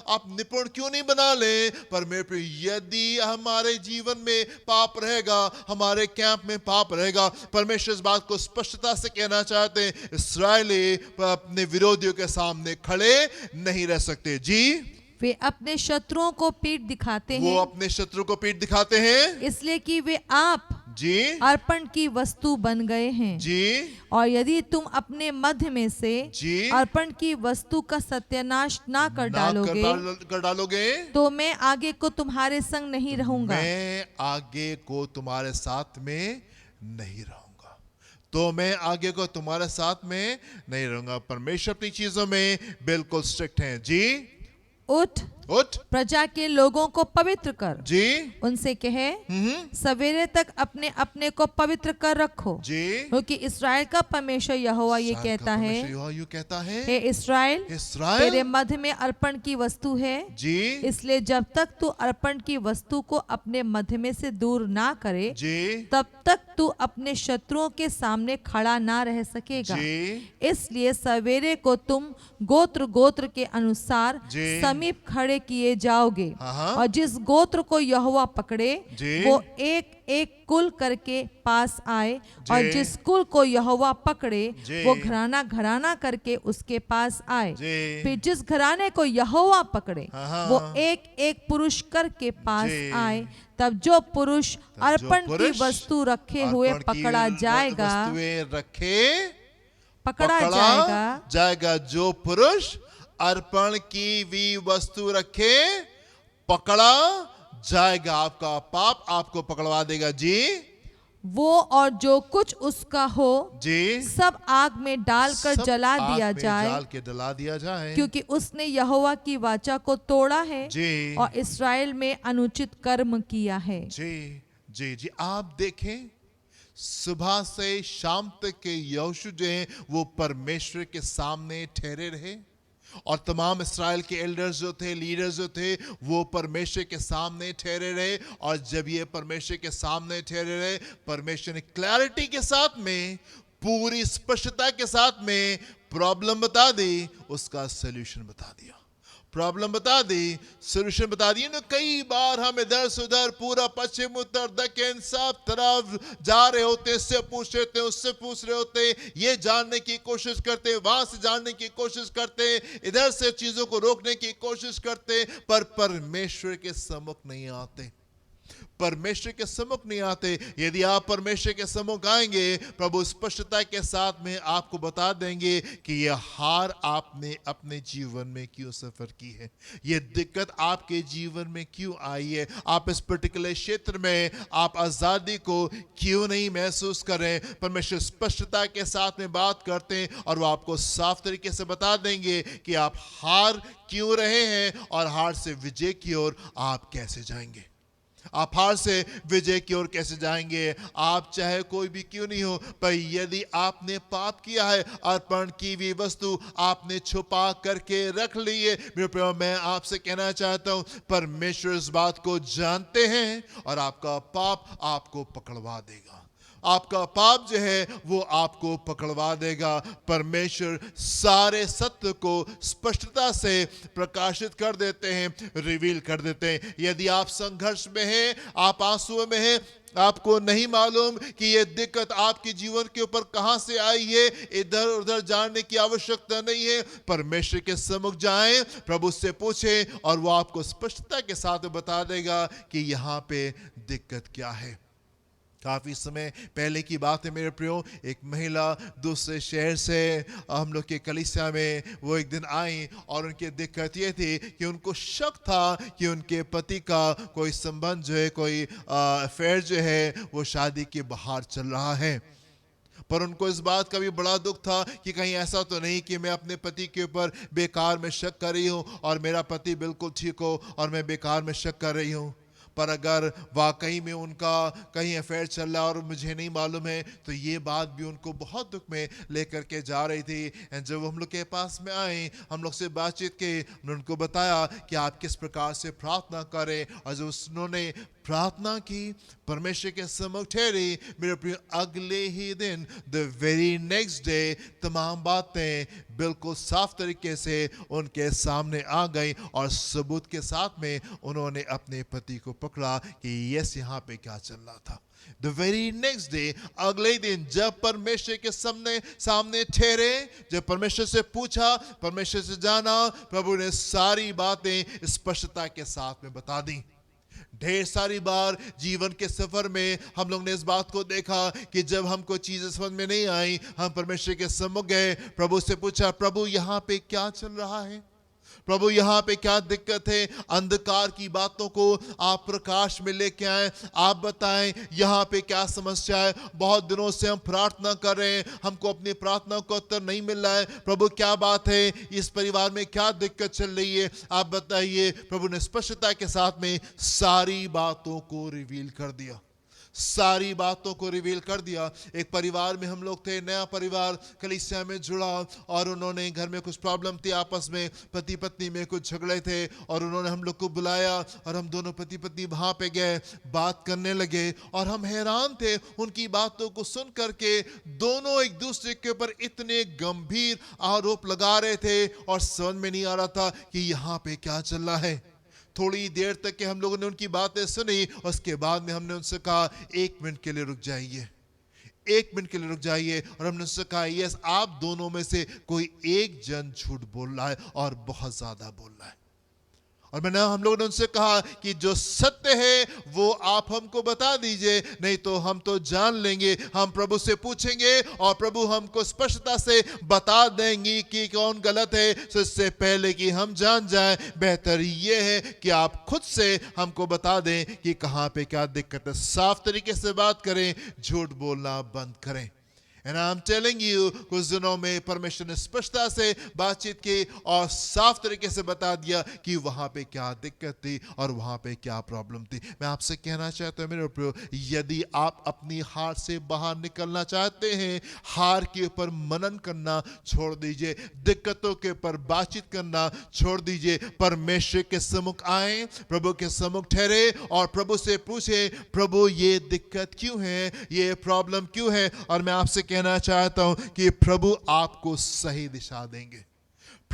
आप निपुण क्यों नहीं बना लें, परमेश्वर यदि हमारे जीवन में पाप रहेगा, हमारे कैंप में पाप रहेगा, परमेश्वर इस बात को स्पष्टता से कहना चाहते हैं, इसराइली अपने विरोधियों के सामने खड़े नहीं रह सकते। जी, वे अपने शत्रुओं को पीठ दिखाते हैं, वो अपने शत्रु को पीठ दिखाते हैं, इसलिए कि वे आप जी, अर्पण की वस्तु बन गए हैं। जी, और यदि तुम अपने मध्य में से जी, अर्पण की वस्तु का सत्यानाश ना कर डालोगे, तो मैं आगे को तुम्हारे संग नहीं रहूंगा। मैं आगे को तुम्हारे साथ में नहीं रहूंगा, तो मैं आगे को तुम्हारे साथ में नहीं रहूंगा। परमेश्वर अपनी चीजों में बिल्कुल स्ट्रिक्ट हैं। जी, उठ प्रजा के लोगों को पवित्र कर, जी, उनसे कहे सवेरे तक अपने अपने को पवित्र कर रखो, जी, क्योंकि इसराइल का परमेश्वर यहोवा ये कहता है, हे इस्राएल, तेरे मध्य में अर्पण की वस्तु है, जी, इसलिए जब तक तू अर्पण की वस्तु को अपने मध्य में से दूर ना करे, जी, तब तक तू अपने शत्रुओं के सामने खड़ा ना रह सकेगा। इसलिए सवेरे को तुम गोत्र गोत्र के अनुसार समीप खड़े किए जाओगे, और जिस गोत्र को यहोवा पकड़े वो एक एक कुल करके पास आए, और जिस कुल को यहोवा पकड़े वो घराना घराना करके उसके पास आए। फिर जिस घराने को यहोवा पकड़े वो एक एक पुरुष करके पास आए। तब जो पुरुष अर्पण की वस्तु रखे हुए पकड़ा जाएगा, जो पुरुष अर्पण की भी वस्तु रखे पकड़ा जाएगा। आपका पाप आपको पकड़वा देगा। जी, वो और जो कुछ उसका हो, जी, सब आग में डालकर जला दिया जाए, क्योंकि उसने यहोवा की वाचा को तोड़ा है, जी, और इस्राएल में अनुचित कर्म किया है। जी, जी, जी, आप देखें सुबह से शाम तक के यहोशू जो हैं वो परमेश्वर के सामने ठहरे रहे, और तमाम इस्राएल के एल्डर्स जो थे, लीडर्स जो थे, वो परमेश्वर के सामने ठहरे रहे। और जब ये परमेश्वर के सामने ठहरे रहे, परमेश्वर ने क्लैरिटी के साथ में, पूरी स्पष्टता के साथ में प्रॉब्लम बता दी, उसका सॉल्यूशन बता दिया। प्रॉब्लम बता दी, सॉल्यूशन बता दी ना। कई बार हम इधर से उधर, पूरा पश्चिम उत्तर दक्षिण सब तरफ जा रहे होते हैं, इससे पूछ रहे होते हैं, उससे पूछ रहे होते हैं, ये जानने की कोशिश करते हैं, वहां से जानने की कोशिश करते हैं, इधर से चीजों को रोकने की कोशिश करते हैं, पर परमेश्वर के सम्मुख नहीं आते, परमेश्वर के सम्मुख नहीं आते। यदि आप परमेश्वर के सम्मुख आएंगे, प्रभु स्पष्टता के साथ में आपको बता देंगे कि यह हार आपने अपने जीवन में क्यों सफर की है, यह दिक्कत आपके जीवन में क्यों आई है, आप इस पर्टिकुलर क्षेत्र में आप आजादी को क्यों नहीं महसूस करें। परमेश्वर स्पष्टता के साथ में बात करते हैं और वो आपको साफ तरीके से बता देंगे कि आप हार क्यों रहे हैं और हार से विजय की ओर आप कैसे जाएंगे, आप हार से विजय की ओर कैसे जाएंगे। आप चाहे कोई भी क्यों नहीं हो, पर यदि आपने पाप किया है, अर्पण की हुई वस्तु आपने छुपा करके रख ली है, मेरे प्रियो मैं आपसे कहना चाहता हूं, परमेश्वर इस बात को जानते हैं और आपका पाप आपको पकड़वा देगा, आपका पाप जो है वो आपको पकड़वा देगा। परमेश्वर सारे सत्य को स्पष्टता से प्रकाशित कर देते हैं, रिवील कर देते हैं। यदि आप संघर्ष में हैं, आप आंसुओं में हैं, आपको नहीं मालूम कि ये दिक्कत आपके जीवन के ऊपर कहां से आई है, इधर उधर जानने की आवश्यकता नहीं है। परमेश्वर के सम्मुख जाएं, प्रभु से पूछें और वो आपको स्पष्टता के साथ बता देगा कि यहाँ पे दिक्कत क्या है। काफ़ी समय पहले की बात है मेरे प्रियो, एक महिला दूसरे शहर से हम लोग के कलीसिया में वो एक दिन आई और उनकी दिक्कत ये थी कि उनको शक था कि उनके पति का कोई संबंध जो है, कोई अफेयर जो है वो शादी के बाहर चल रहा है। पर उनको इस बात का भी बड़ा दुख था कि कहीं ऐसा तो नहीं कि मैं अपने पति के ऊपर बेकार में शक कर रही हूँ और मेरा पति बिल्कुल ठीक हो और मैं बेकार में शक कर रही हूँ। पर अगर वाकई में उनका कहीं अफेयर चल रहा है और मुझे नहीं मालूम है, तो ये बात भी उनको बहुत दुख में लेकर के जा रही थी। एंड जब हम लोग के पास में आए, हम लोग से बातचीत की, उनको बताया कि आप किस प्रकार से प्रार्थना करें, और जब उन्होंने प्रार्थना की, परमेश्वर के सम्मुख ठहरी, मेरे प्रिय अगले ही दिन द वेरी नेक्स्ट डे तमाम बातें बिल्कुल साफ तरीके से उनके सामने आ गई और सबूत के साथ में उन्होंने अपने पति को पकड़ा कि यस यहाँ पे क्या चल रहा था। द वेरी नेक्स्ट डे, अगले दिन जब परमेश्वर के सामने ठहरे, जब परमेश्वर से पूछा, परमेश्वर से जाना, प्रभु ने सारी बातें स्पष्टता के साथ में बता दी। ढेर सारी बार जीवन के सफर में हम लोग ने इस बात को देखा कि जब हमको चीजें समझ में नहीं आई, हम परमेश्वर के सम्मुख गए, प्रभु से पूछा, प्रभु यहाँ पे क्या चल रहा है, प्रभु यहाँ पे क्या दिक्कत है, अंधकार की बातों को आप प्रकाश में लेके आए, आप बताएं यहाँ पे क्या समस्या है। बहुत दिनों से हम प्रार्थना कर रहे हैं, हमको अपनी प्रार्थना का उत्तर नहीं मिल रहा है, प्रभु क्या बात है, इस परिवार में क्या दिक्कत चल रही है, आप बताइए। प्रभु ने स्पष्टता के साथ में सारी बातों को रिवील कर दिया, सारी बातों को रिवील कर दिया। एक परिवार में हम लोग थे, नया परिवार कलीसिया में जुड़ा और उन्होंने घर में कुछ प्रॉब्लम थी, आपस में पति पत्नी में कुछ झगड़े थे और उन्होंने हम लोग को बुलाया और हम दोनों पति पत्नी वहाँ पे गए, बात करने लगे और हम हैरान थे उनकी बातों को सुन करके। दोनों एक दूसरे के ऊपर इतने गंभीर आरोप लगा रहे थे और समझ में नहीं आ रहा था कि यहाँ पे क्या चल रहा है। थोड़ी देर तक के हम लोगों ने उनकी बातें सुनी, उसके बाद में हमने उनसे कहा, एक मिनट के लिए रुक जाइए, एक मिनट के लिए रुक जाइए। और हमने उनसे कहा, यस, आप दोनों में से कोई एक जन झूठ बोल रहा है और बहुत ज्यादा बोल रहा है। और मैंने हम लोगों ने उनसे कहा कि जो सत्य है वो आप हमको बता दीजिए, नहीं तो हम तो जान लेंगे, हम प्रभु से पूछेंगे और प्रभु हमको स्पष्टता से बता देंगे कि कौन गलत है। तो इससे पहले कि हम जान जाएं, बेहतर ये है कि आप खुद से हमको बता दें कि कहाँ पे क्या दिक्कत है। साफ तरीके से बात करें, झूठ बोलना बंद करें। And I'm telling you, कुछ दिनों में परमेश्वर ने स्पष्टता से बातचीत की और साफ तरीके से बता दिया कि वहाँ पे क्या दिक्कत थी और वहाँ पे क्या प्रॉब्लम थी। मैं आपसे कहना चाहता हूँ मेरे प्रियो, यदि आप अपनी हार से बाहर निकलना चाहते हैं, हार के ऊपर मनन करना छोड़ दीजिए, दिक्कतों के ऊपर बातचीत करना छोड़ दीजिए, परमेश्वर के सम्मुख आए, प्रभु के सम्मुख ठहरे और प्रभु से पूछे, प्रभु ये दिक्कत क्यों है, ये प्रॉब्लम क्यों है। और मैं आपसे कहना चाहता हूं कि प्रभु आपको सही दिशा देंगे,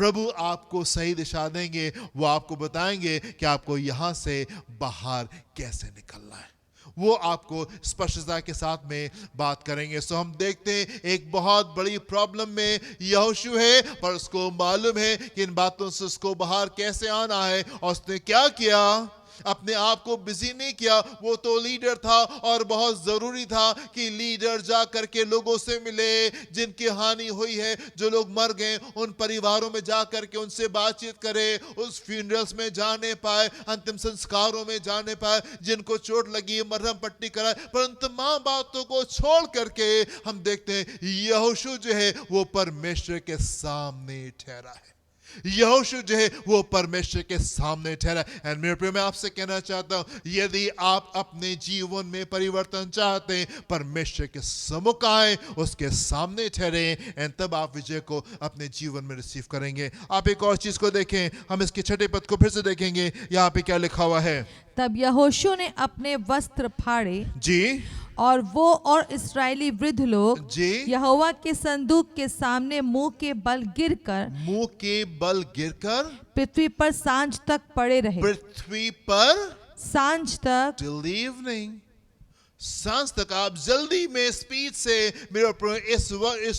प्रभु आपको सही दिशा देंगे, वो आपको बताएंगे कि आपको यहाँ से बाहर कैसे निकलना है। वो आपको स्पष्टता के साथ में बात करेंगे। सो हम देखते हैं एक बहुत बड़ी प्रॉब्लम में यहोशू है, पर उसको मालूम है कि इन बातों से उसको बाहर कैसे आना है। और उसने क्या किया, अपने आप को बिजी नहीं किया। वो तो लीडर था और बहुत जरूरी था कि लीडर जा करके लोगों से मिले जिनकी हानि हुई है, जो लोग मर गए, उन परिवारों में जा करके उनसे बातचीत करे, उस फ्यूनरल्स में जाने पाए, अंतिम संस्कारों में जाने पाए, जिनको चोट लगी मरहम पट्टी कराए। पर उन तमाम बातों को छोड़ करके हम देखते हैं यहोशू जो है वो परमेश्वर के सामने ठहरा है। यहोशू जो है वो परमेश्वर के सामने ठहरा। एंड मेरे प्रिय, मैं आपसे कहना चाहता हूं, यदि आप अपने जीवन में परिवर्तन चाहते हैं, परमेश्वर के सम्मुख आए, उसके सामने ठहरे, एंड तब आप विजय को अपने जीवन में रिसीव करेंगे। आप एक और चीज को देखें, हम इसके छठे पद को फिर से देखेंगे। यहाँ पे क्या लिखा हुआ है, तब यहोशू ने अपने वस्त्र फाड़े जी और वो और इस्राएली वृद्ध लोग जी यहोवा के संदूक के सामने मुंह के बल गिरकर पृथ्वी पर सांझ तक पड़े रहे। पृथ्वी पर सांझ तक, टिल द इवनिंग, सांझ तक। आप जल्दी में स्पीड से मेरे इस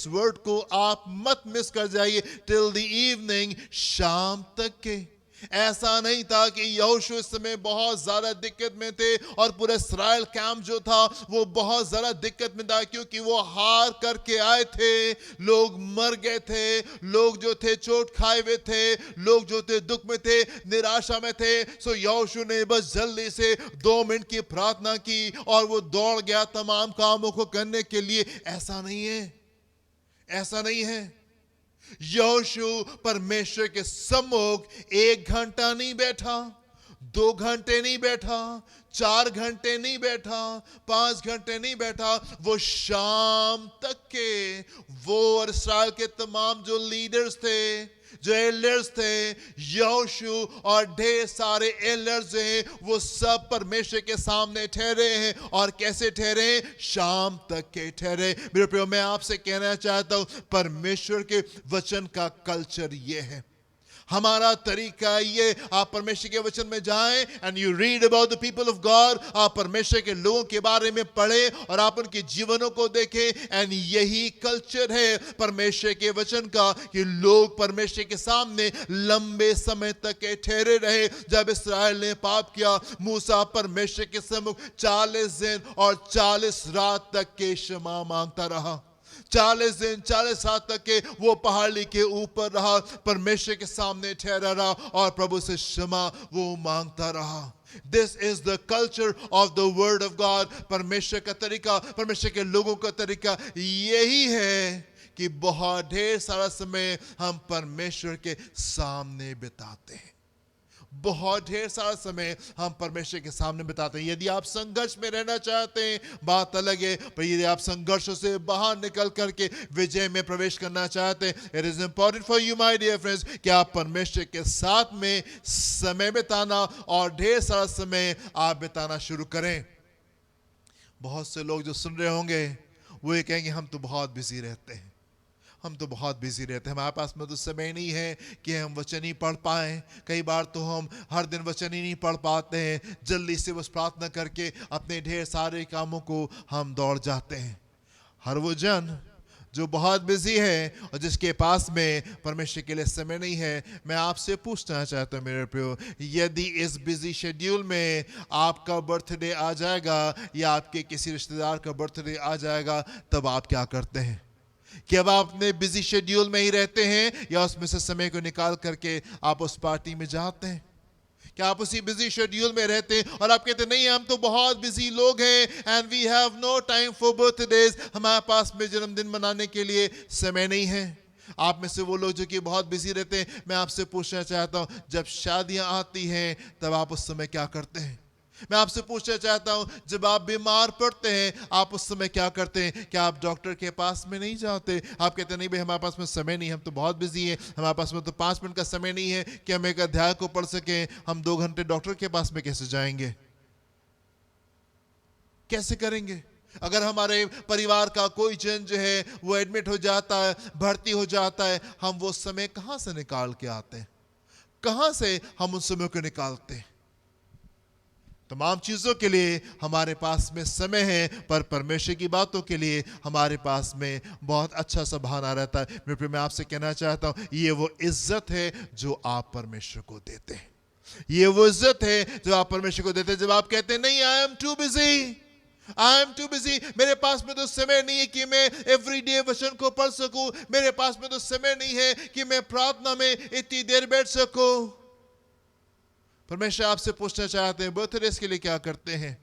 वर्ड को आप मत मिस कर जाइए। टिल द इवनिंग, शाम तक के। ऐसा नहीं था कि यहोशू इस समय बहुत ज्यादा दिक्कत में थे और पूरा इस्राएल कैंप जो था वो बहुत ज्यादा दिक्कत में था, क्योंकि वो हार करके आए थे, लोग मर गए थे, लोग जो थे चोट खाए हुए थे, लोग जो थे दुख में थे, निराशा में थे। सो यहोशू ने बस जल्दी से 2 मिनट की प्रार्थना की और वो दौड़ गया तमाम कामों को करने के लिए। ऐसा नहीं है, ऐसा नहीं है। यहोशू परमेश्वर के सम्मुख 1 घंटा नहीं बैठा, 2 घंटे नहीं बैठा, 4 घंटे नहीं बैठा, 5 घंटे नहीं बैठा। वो शाम तक के, वो और इस्राएल के तमाम जो लीडर्स थे, जो एल्डर्स थे, यहोशू और ढेर सारे एल्डर्स हैं, वो सब परमेश्वर के सामने ठहरे हैं। और कैसे ठहरे? शाम तक के ठहरे। मेरे प्रियो, मैं आपसे कहना चाहता हूं, परमेश्वर के वचन का कल्चर ये है, हमारा तरीका ये। आप परमेश्वर के वचन में जाएं and you read about the people of God, आप परमेश्वर के लोगों के बारे में पढ़ें और आप उनके जीवनों को देखें। एंड यही कल्चर है परमेश्वर के वचन का, कि लोग परमेश्वर के सामने लंबे समय तक के ठहरे रहे। जब इस्राएल ने पाप किया, मूसा परमेश्वर के सम्मुख 40 दिन और 40 रात तक के क्षमा मांगता रहा। 40 दिन 40 रात तक के वो पहाड़ी के ऊपर रहा, परमेश्वर के सामने ठहरा रहा और प्रभु से क्षमा वो मांगता रहा। This is the culture of the word of God। परमेश्वर का तरीका, परमेश्वर के लोगों का तरीका यही है कि बहुत ढेर सारा समय हम परमेश्वर के सामने बिताते हैं, बहुत ढेर सारा समय हम परमेश्वर के सामने बिताते हैं। यदि आप संघर्ष में रहना चाहते हैं, बात अलग है, पर यदि आप संघर्षों से बाहर निकल करके विजय में प्रवेश करना चाहते हैं, it is important for you my dear friends कि आप परमेश्वर के साथ में समय बिताना और ढेर सारा समय आप बिताना शुरू करें। बहुत से लोग जो सुन रहे होंगे वो ये कहेंगे, हम तो बहुत बिजी रहते हैं, हम तो बहुत बिजी रहते हैं, हमारे पास में तो समय नहीं है कि हम वचन ही पढ़ पाएं। कई बार तो हम हर दिन वचन ही नहीं पढ़ पाते हैं, जल्दी से बस प्रार्थना करके अपने ढेर सारे कामों को हम दौड़ जाते हैं। हर वो जन जो बहुत बिजी है और जिसके पास में परमेश्वर के लिए समय नहीं है, मैं आपसे पूछना चाहता हूँ मेरे प्रियो, यदि इस बिजी शेड्यूल में आपका बर्थडे आ जाएगा या आपके किसी रिश्तेदार का बर्थडे आ जाएगा, तब आप क्या करते हैं? कि अब आप अपने बिजी शेड्यूल में ही रहते हैं या उसमें से समय को निकाल करके आप उस पार्टी में जाते हैं? क्या आप उसी बिजी शेड्यूल में रहते हैं और आप कहते नहीं, हम तो बहुत बिजी लोग हैं and we have no time for birthdays, हमारे पास में जन्मदिन मनाने के लिए समय नहीं है। आप में से वो लोग जो कि बहुत बिजी रहते हैं, मैं आपसे पूछना चाहता हूं, जब शादियां आती हैं तब आप उस समय क्या करते हैं? मैं आपसे पूछना चाहता हूं, जब आप बीमार पड़ते हैं आप उस समय क्या करते हैं? क्या आप डॉक्टर के पास में नहीं जाते? आप कहते नहीं भाई हमारे पास में समय नहीं, हम तो बहुत बिजी हैं, हमारे पास में तो 5 मिनट का समय नहीं है कि हम एक अध्याय को पढ़ सकें, हम 2 घंटे डॉक्टर के पास में कैसे जाएंगे? कैसे करेंगे? अगर हमारे परिवार का कोई जन जो है वो एडमिट हो जाता है, भर्ती हो जाता है, हम वो समय कहां से निकाल के आते हैं? कहां से हम उन समय को निकालते हैं? तमाम चीजों के लिए हमारे पास में समय है, पर परमेश्वर की बातों के लिए हमारे पास में बहुत अच्छा सा बहाना रहता है। मैं आपसे कहना चाहता हूं, ये वो इज्जत है जो आप परमेश्वर को देते हैं। ये वो इज्जत है जो आप परमेश्वर को देते हैं। जब आप कहते हैं नहीं, I am too busy, I am too busy, मेरे पास में तो समय नहीं है कि मैं एवरीडे वचन को पढ़ सकूं, मेरे पास में तो समय नहीं है कि मैं प्रार्थना में इतनी देर बैठ सकूं। परमेश्वर आपसे पूछना चाहते हैं, बर्थडेज के लिए क्या करते हैं?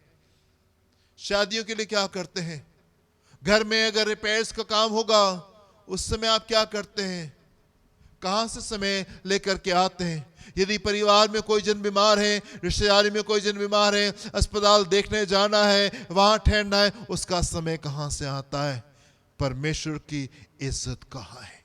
शादियों के लिए क्या करते हैं? घर में अगर रिपेयर्स का काम होगा, उस समय आप क्या करते हैं? कहां से समय लेकर के आते हैं? यदि परिवार में कोई जन बीमार है, रिश्तेदारी में कोई जन बीमार है, अस्पताल देखने जाना है, वहां ठहरना है, उसका समय कहां से आता है? परमेश्वर की इज्जत कहां है?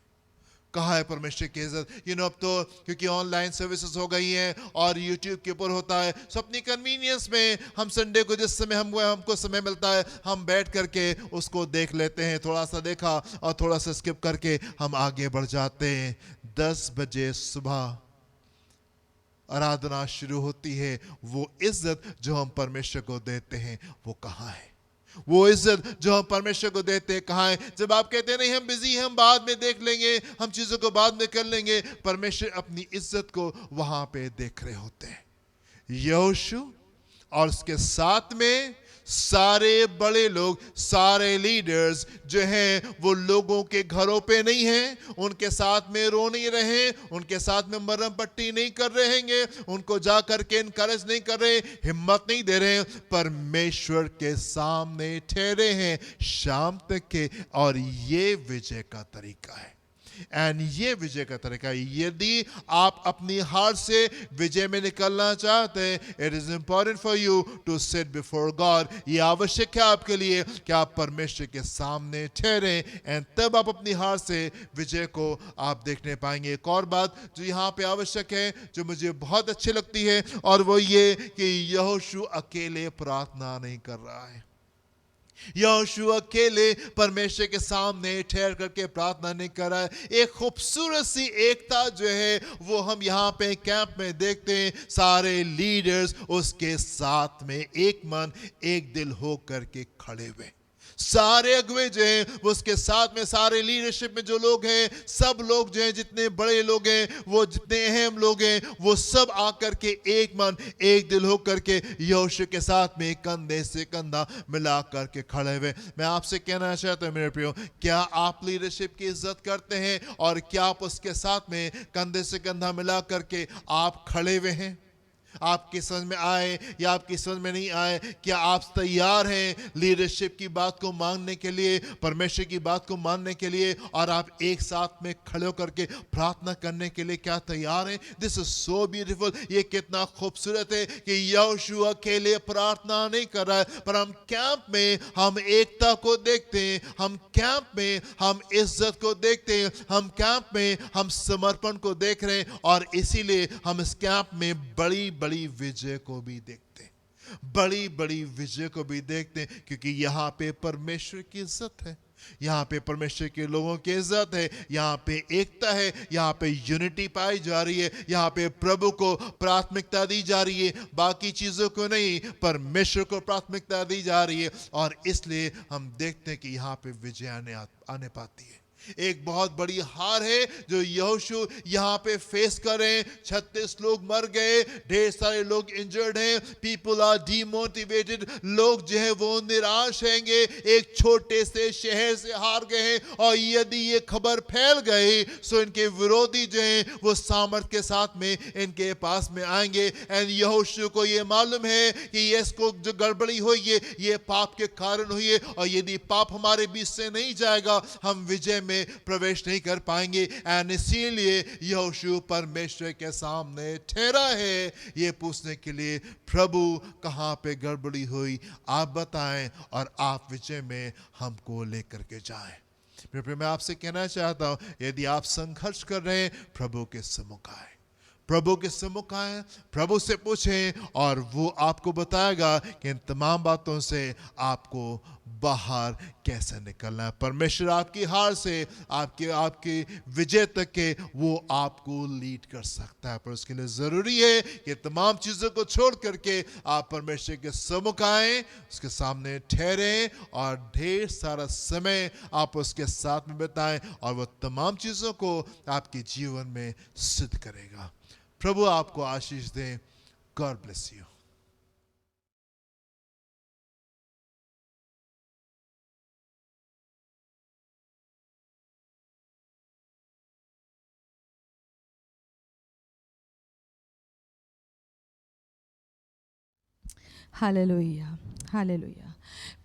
कहाँ है परमेश्वर की इज्जत? अब तो क्योंकि ऑनलाइन सर्विसेज हो गई हैं और यूट्यूब के ऊपर होता है, सो अपनी कन्वीनियंस में हम संडे को जिस समय हमको समय मिलता है, हम बैठ करके उसको देख लेते हैं। थोड़ा सा देखा और थोड़ा सा स्किप करके हम आगे बढ़ जाते हैं। 10 बजे सुबह आराधना शुरू होती है। वो इज्जत जो हम परमेश्वर को देते हैं वो कहाँ है? वो इज्जत जो हम परमेश्वर को देते हैं कहाँ है? जब आप कहते हैं नहीं हम बिजी हैं, हम बाद में देख लेंगे, हम चीजों को बाद में कर लेंगे, परमेश्वर अपनी इज्जत को वहां पे देख रहे होते हैं। यहोशू और उसके साथ में सारे बड़े लोग, सारे लीडर्स जो हैं वो लोगों के घरों पे नहीं हैं, उनके साथ में रो नहीं रहे, उनके साथ में मरहम पट्टी नहीं कर रहे हैं, उनको जा करके इनकरेज नहीं कर रहे, हिम्मत नहीं दे रहे, परमेश्वर के सामने ठहरे हैं शाम तक के। और ये विजय का तरीका है। एंड ये विजय का तरीका, यदि आप अपनी हार से विजय में निकलना चाहते हैं, it is important for you to sit before God. ये आवश्यक है आपके लिए कि आप परमेश्वर के सामने ठहरे, एंड तब आप अपनी हार से विजय को आप देखने पाएंगे। एक और बात जो यहाँ पे आवश्यक है, जो मुझे बहुत अच्छी लगती है, और वो ये कि यहोशू अकेले प्रार्थना नहीं कर रहा है। यहोशू अकेले परमेश्वर के सामने ठहर करके प्रार्थना नहीं कर रहा है। एक खूबसूरत सी एकता जो है वो हम यहाँ पे कैंप में देखते हैं। सारे लीडर्स उसके साथ में एक मन एक दिल हो करके खड़े हुए। सारे अगुवे जो हैं वो उसके साथ में, सारे लीडरशिप में जो लोग हैं, सब लोग जो हैं, जितने बड़े लोग हैं, वो जितने अहम लोग हैं, वो सब आकर के एक मन एक दिल होकर के यहोशू के साथ में कंधे से कंधा मिला करके खड़े हुए। मैं आपसे कहना चाहता हूं मेरे प्रियो, क्या आप लीडरशिप की इज्जत करते हैं? और क्या आप उसके साथ में कंधे से कंधा मिला करके आप खड़े हुए हैं? आपकी समझ में आए या आपकी समझ में नहीं आए, क्या आप तैयार हैं लीडरशिप की बात को मानने के लिए, परमेश्वर की बात को मानने के लिए, और आप एक साथ में खड़े होकर के प्रार्थना करने के लिए क्या तैयार हैं? This is so beautiful. ये कितना खूबसूरत है कि यहोशू अकेले प्रार्थना नहीं कर रहा है, पर हम कैंप में हम एकता को देखते हैं, हम कैंप में हम इज्जत को देखते हैं, हम कैंप में हम समर्पण को देख रहे हैं, और इसीलिए हम इस कैंप में बड़ी बड़ी विजय को भी देखते हैं, बड़ी बड़ी विजय को भी देखते हैं, क्योंकि यहाँ पे परमेश्वर की इज्जत है, यहाँ पे परमेश्वर के लोगों की इज्जत है, यहाँ पे एकता है, यहाँ पे यूनिटी पाई जा रही है, यहाँ पे प्रभु को प्राथमिकता दी जा रही है, बाकी चीजों को नहीं, परमेश्वर को प्राथमिकता दी जा रही है। और इसलिए हम देखते हैं कि यहाँ पे विजय आने पाती है। एक बहुत बड़ी हार है जो यहोशू यहाँ पे फेस कर रहे हैं। 36 लोग मर गए, ढेर सारे लोग इंजर्ड हैं, पीपल आर डीमोटिवेटेड, लोग जो है वो निराश हैंगे, एक छोटे से शहर से हार गए हैं, और यदि ये खबर फैल गई सो इनके विरोधी जो हैं वो सामर्थ के साथ में इनके पास में आएंगे। एंड यहोशू को ये मालूम है कि ये इसको जो गड़बड़ी हुई है ये पाप के कारण हुई है, और यदि पाप हमारे बीच से नहीं जाएगा हम विजय में प्रवेश नहीं कर पाएंगे। एंड इसीलिए यहोशू परमेश्वर के सामने ठहरा है ये पूछने के लिए, प्रभु कहां पे गड़बड़ी हुई आप बताएं, और आप विजय में हमको लेकर के जाएं। मैं आपसे कहना चाहता हूं, यदि आप संघर्ष कर रहे हैं, प्रभु के सम्मुख आए, प्रभु के सम्मुख आए, प्रभु से पूछें और वो आपको बताएगा कि इन तमाम बातों से आपको बाहर कैसे निकलना है। परमेश्वर आपकी हार से आपके आपकी विजय तक के वो आपको लीड कर सकता है, पर उसके लिए ज़रूरी है कि तमाम चीज़ों को छोड़ करके आप परमेश्वर के सम्मुख आएं, उसके सामने ठहरें और ढेर सारा समय आप उसके साथ में बिताएं और वो तमाम चीज़ों को आपके जीवन में सिद्ध करेगा। प्रभु आपको आशीष दें। God bless you. Hallelujah, hallelujah.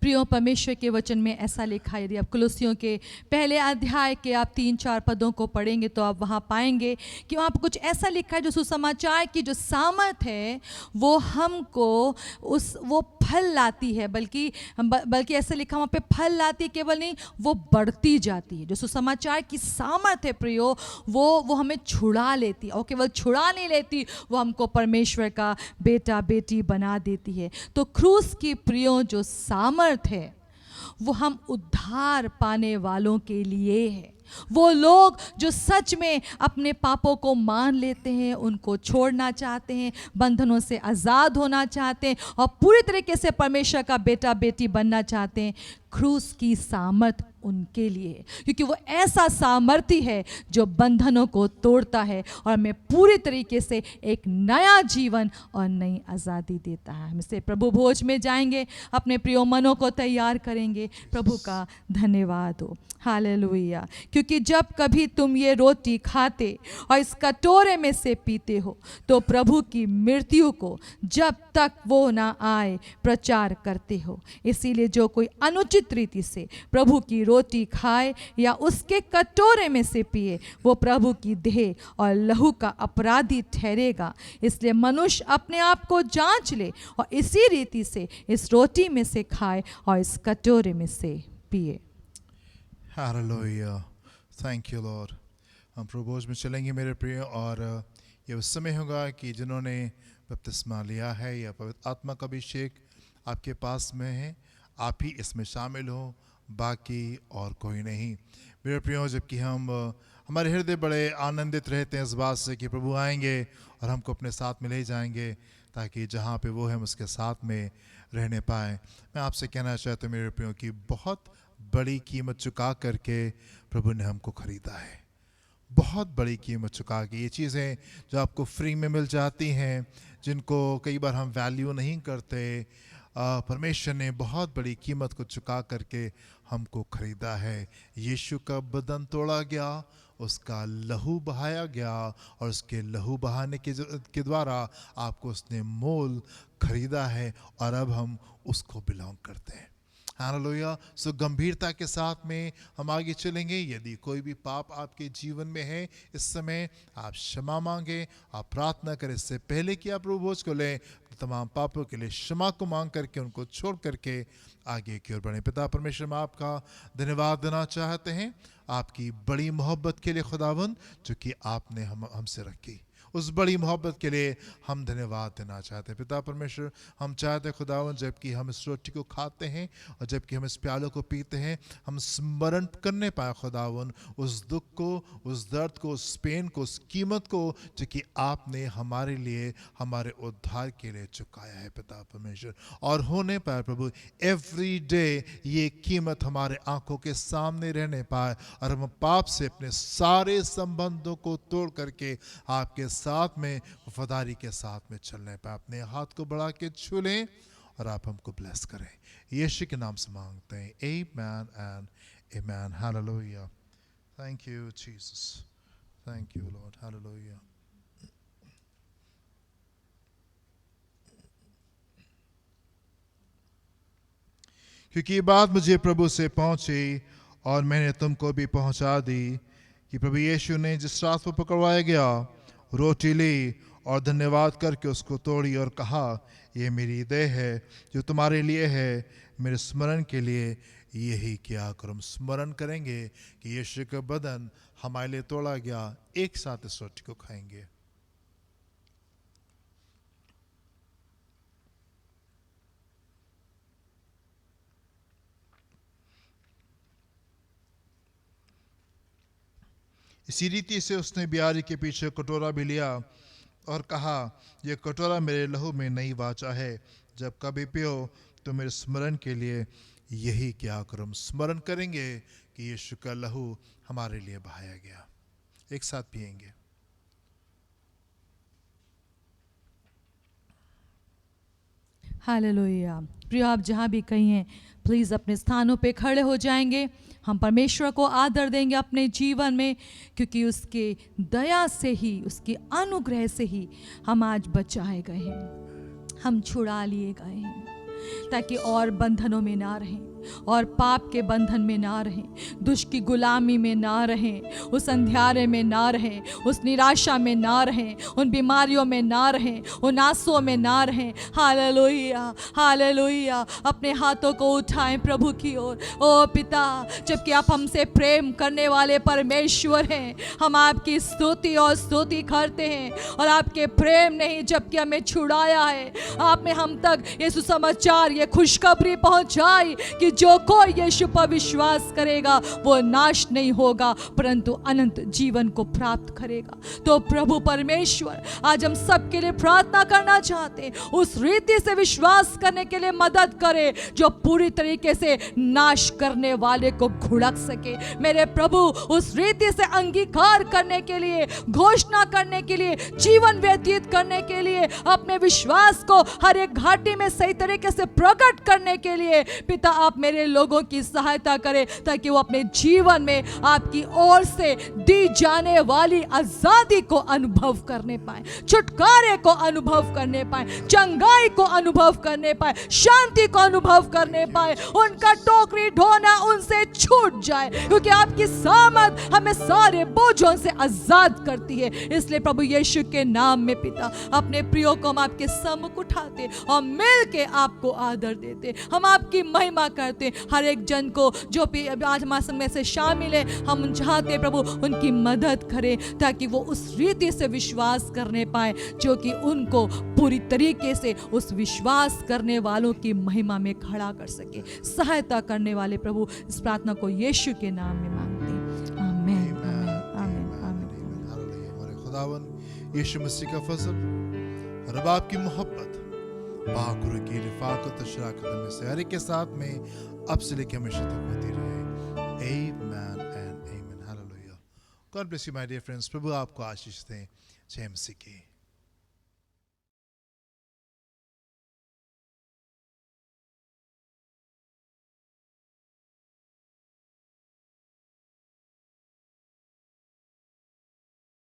प्रियो, परमेश्वर के वचन में ऐसा लिखा है, यदि आप कुलुस्सियों के पहले अध्याय के आप 3-4 पदों को पढ़ेंगे तो आप वहाँ पाएंगे कि वहाँ पर कुछ ऐसा लिखा है, जो सुसमाचार की जो सामर्थ है वो हमको वो फल लाती है, बल्कि ऐसे लिखा वहाँ पे फल लाती है, केवल नहीं, वो बढ़ती जाती है। जो सुसमाचार की सामर्थ है प्रियो, वो हमें छुड़ा लेती है, और केवल छुड़ा नहीं लेती, वो हमको परमेश्वर का बेटा बेटी बना देती है। तो क्रूस की प्रियो जो सामर्थ है वो हम उद्धार पाने वालों के लिए है। वो लोग जो सच में अपने पापों को मान लेते हैं, उनको छोड़ना चाहते हैं, बंधनों से आज़ाद होना चाहते हैं और पूरी तरीके से परमेश्वर का बेटा बेटी बनना चाहते हैं, क्रूस की सामर्थ उनके लिए है। क्योंकि वो ऐसा सामर्थी है जो बंधनों को तोड़ता है और हमें पूरी तरीके से एक नया जीवन और नई आज़ादी देता है। हम इससे प्रभु भोज में जाएंगे, अपने प्रियो मनों को तैयार करेंगे। प्रभु का धन्यवाद हो। हालेलुया। क्योंकि जब कभी तुम ये रोटी खाते और इस कटोरे में से पीते हो तो प्रभु की मृत्यु को जब तक वो ना आए प्रचार करते हो। इसीलिए जो कोई अनुचित रीति से प्रभु की रोटी खाए या उसके कटोरे में से पिए, वो प्रभु की देह और लहू का अपराधी ठहरेगा। इसलिए मनुष्य अपने आप को जांच ले और इसी रीति से इस रोटी में से खाए और इस कटोरे में से पिए। Hallelujah, thank you Lord. हम प्रभु में चलेंगे मेरे प्रिय, और ये उस समय होगा कि जिन्होंने बपतिस्मा लिया है या पवित्र आत्मा का अभिषेक आपके पास में है, आप ही इसमें शामिल हो, बाकी और कोई नहीं। मेरे प्रियो, जबकि हम हमारे हृदय बड़े आनंदित रहते हैं इस बात से कि प्रभु आएंगे और हमको अपने साथ में ले जाएंगे, ताकि जहाँ पे वो हम उसके साथ में रहने पाएँ। मैं आपसे कहना चाहता हूँ मेरे प्रियो कि बहुत बड़ी कीमत चुका करके प्रभु ने हमको ख़रीदा है। बहुत बड़ी कीमत चुका के ये चीज़ें जो आपको फ्री में मिल जाती हैं, जिनको कई बार हम वैल्यू नहीं करते, परमेश्वर ने बहुत बड़ी कीमत को चुका करके हमको ख़रीदा है। यीशु का बदन तोड़ा गया, उसका लहू बहाया गया और उसके लहू बहाने के द्वारा आपको उसने मोल ख़रीदा है और अब हम उसको बिलोंग करते हैं। हालेलुया। सो गंभीरता के साथ में हम आगे चलेंगे। यदि कोई भी पाप आपके जीवन में है, इस समय आप क्षमा मांगे, आप प्रार्थना करें इससे पहले कि आप प्रभु भोज को लें, तमाम पापों के लिए क्षमा को मांग करके उनको छोड़ करके आगे की ओर बढ़ें। पिता परमेश्वर, हम आपका धन्यवाद देना चाहते हैं आपकी बड़ी मोहब्बत के लिए खुदावन, जो कि आपने हमसे रखी। उस बड़ी मोहब्बत के लिए हम धन्यवाद देना चाहते हैं। पिता परमेश्वर, हम चाहते हैं खुदावन, जबकि हम इस रोटी को खाते हैं और जबकि हम इस प्यालों को पीते हैं, हम स्मरण करने पाए खुदावन उस दुख को, उस दर्द को, उस पेन को, उस कीमत को जो कि आपने हमारे लिए, हमारे उद्धार के लिए चुकाया है पिता परमेश्वर। और होने पाए प्रभु एवरी डे ये कीमत हमारे आंखों के सामने रहने पाए और हम पाप से अपने सारे संबंधों को तोड़ करके आपके साथ में वफादारी के साथ में चलने पाए। अपने हाथ को बढ़ा के छू लें और आप हमको ब्लेस करें। यीशु के नाम से मांगते हैं, amen and amen. Hallelujah. Thank you Jesus, thank you Lord. Hallelujah. क्योंकि ये बात मुझे प्रभु से पहुंची और मैंने तुमको भी पहुंचा दी कि प्रभु यीशु ने जिस रात को पकड़वाया गया, रोटी ली और धन्यवाद करके उसको तोड़ी और कहा, ये मेरी देह है जो तुम्हारे लिए है, मेरे स्मरण के लिए यही किया करो। हम स्मरण करेंगे कि यीशु का बदन हमारे लिए तोड़ा गया। एक साथ इस रोटी को खाएंगे। इसी रीति से उसने बियारी के पीछे कटोरा भी लिया और कहा, यह कटोरा मेरे लहू में नई वाचा है, जब कभी पियो तो मेरे स्मरण के लिए यही क्या करो। हम स्मरण करेंगे कि यीशु का लहू हमारे लिए बहाया गया। एक साथ पिएंगे। हालेलुया। प्रिय, आप जहाँ भी कहीं हैं, प्लीज़ अपने स्थानों पे खड़े हो जाएंगे। हम परमेश्वर को आदर देंगे अपने जीवन में, क्योंकि उसके दया से ही, उसके अनुग्रह से ही हम आज बचाए गए हैं, हम छुड़ा लिए गए हैं, ताकि और बंधनों में ना रहें, और पाप के बंधन में ना रहें, दुष्ट की गुलामी में ना रहें, उस अंधियारे में ना रहें, उस निराशा में ना रहें, उन बीमारियों में ना रहें, उन आंसुओं में ना रहें। Hallelujah, hallelujah. अपने हाथों को उठाएं प्रभु की ओर। ओ पिता, जबकि आप हमसे प्रेम करने वाले परमेश्वर हैं, हम आपकी स्तुति और स्तुति करते हैं, और आपके प्रेम नहीं, जबकि हमें छुड़ाया है, आपने हम तक ये सुसमाचार, ये खुशखबरी पहुंचाई कि जो कोई यीशु पर विश्वास करेगा वो नाश नहीं होगा, परंतु अनंत जीवन को प्राप्त करेगा। तो प्रभु परमेश्वर, आज हम सबके लिए प्रार्थना करना चाहते हैं, उस रीति से विश्वास करने के लिए मदद करे जो पूरी तरीके से नाश करने वाले को घुड़क सके। मेरे प्रभु, उस रीति से अंगीकार करने के लिए, घोषणा करने के लिए, जीवन व्यतीत करने के लिए, अपने विश्वास को हर एक घाटी में सही तरीके से प्रकट करने के लिए पिता आप मेरे लोगों की सहायता करें, ताकि वो अपने जीवन में आपकी ओर से दी जाने वाली आजादी को अनुभव करने पाए, छुटकारे को अनुभव करने पाए, चंगाई को अनुभव करने पाए, शांति को अनुभव करने पाए, उनका टोकरी ढोना उनसे छूट जाए, क्योंकि आपकी सामर्थ हमें सारे बोझों से आजाद करती है। इसलिए प्रभु यीशु के नाम में पिता, अपने प्रियो को हम आपके सम्मुख उठाते और मिल के आपको आदर देते, हम आपकी महिमा करते। हर एक जन को जो भी आज हमारे संग में से शामिल है, हम चाहते प्रभु उनकी मदद करें, ताकि वो उस रीति से विश्वास करने पाए जो कि उनको पूरी तरीके से उस विश्वास करने वालों की महिमा में खड़ा कर सके। सहायता करने वाले प्रभु, इस प्रार्थना को यीशु के नाम में मांगते हैं। आमीन, आमीन, आमीन। हमारे खुदावन यीशु मसीह का फजल और अब आपकी मोहब्बत, पाक रूह की रिफाकत और शराकत में से हर एक के साथ में अब से लेकर हमेशा तक होती रहे। Amen and amen. Hallelujah. God bless you my dear friends. प्रभु आपको आशीष दें। जय मसीह की।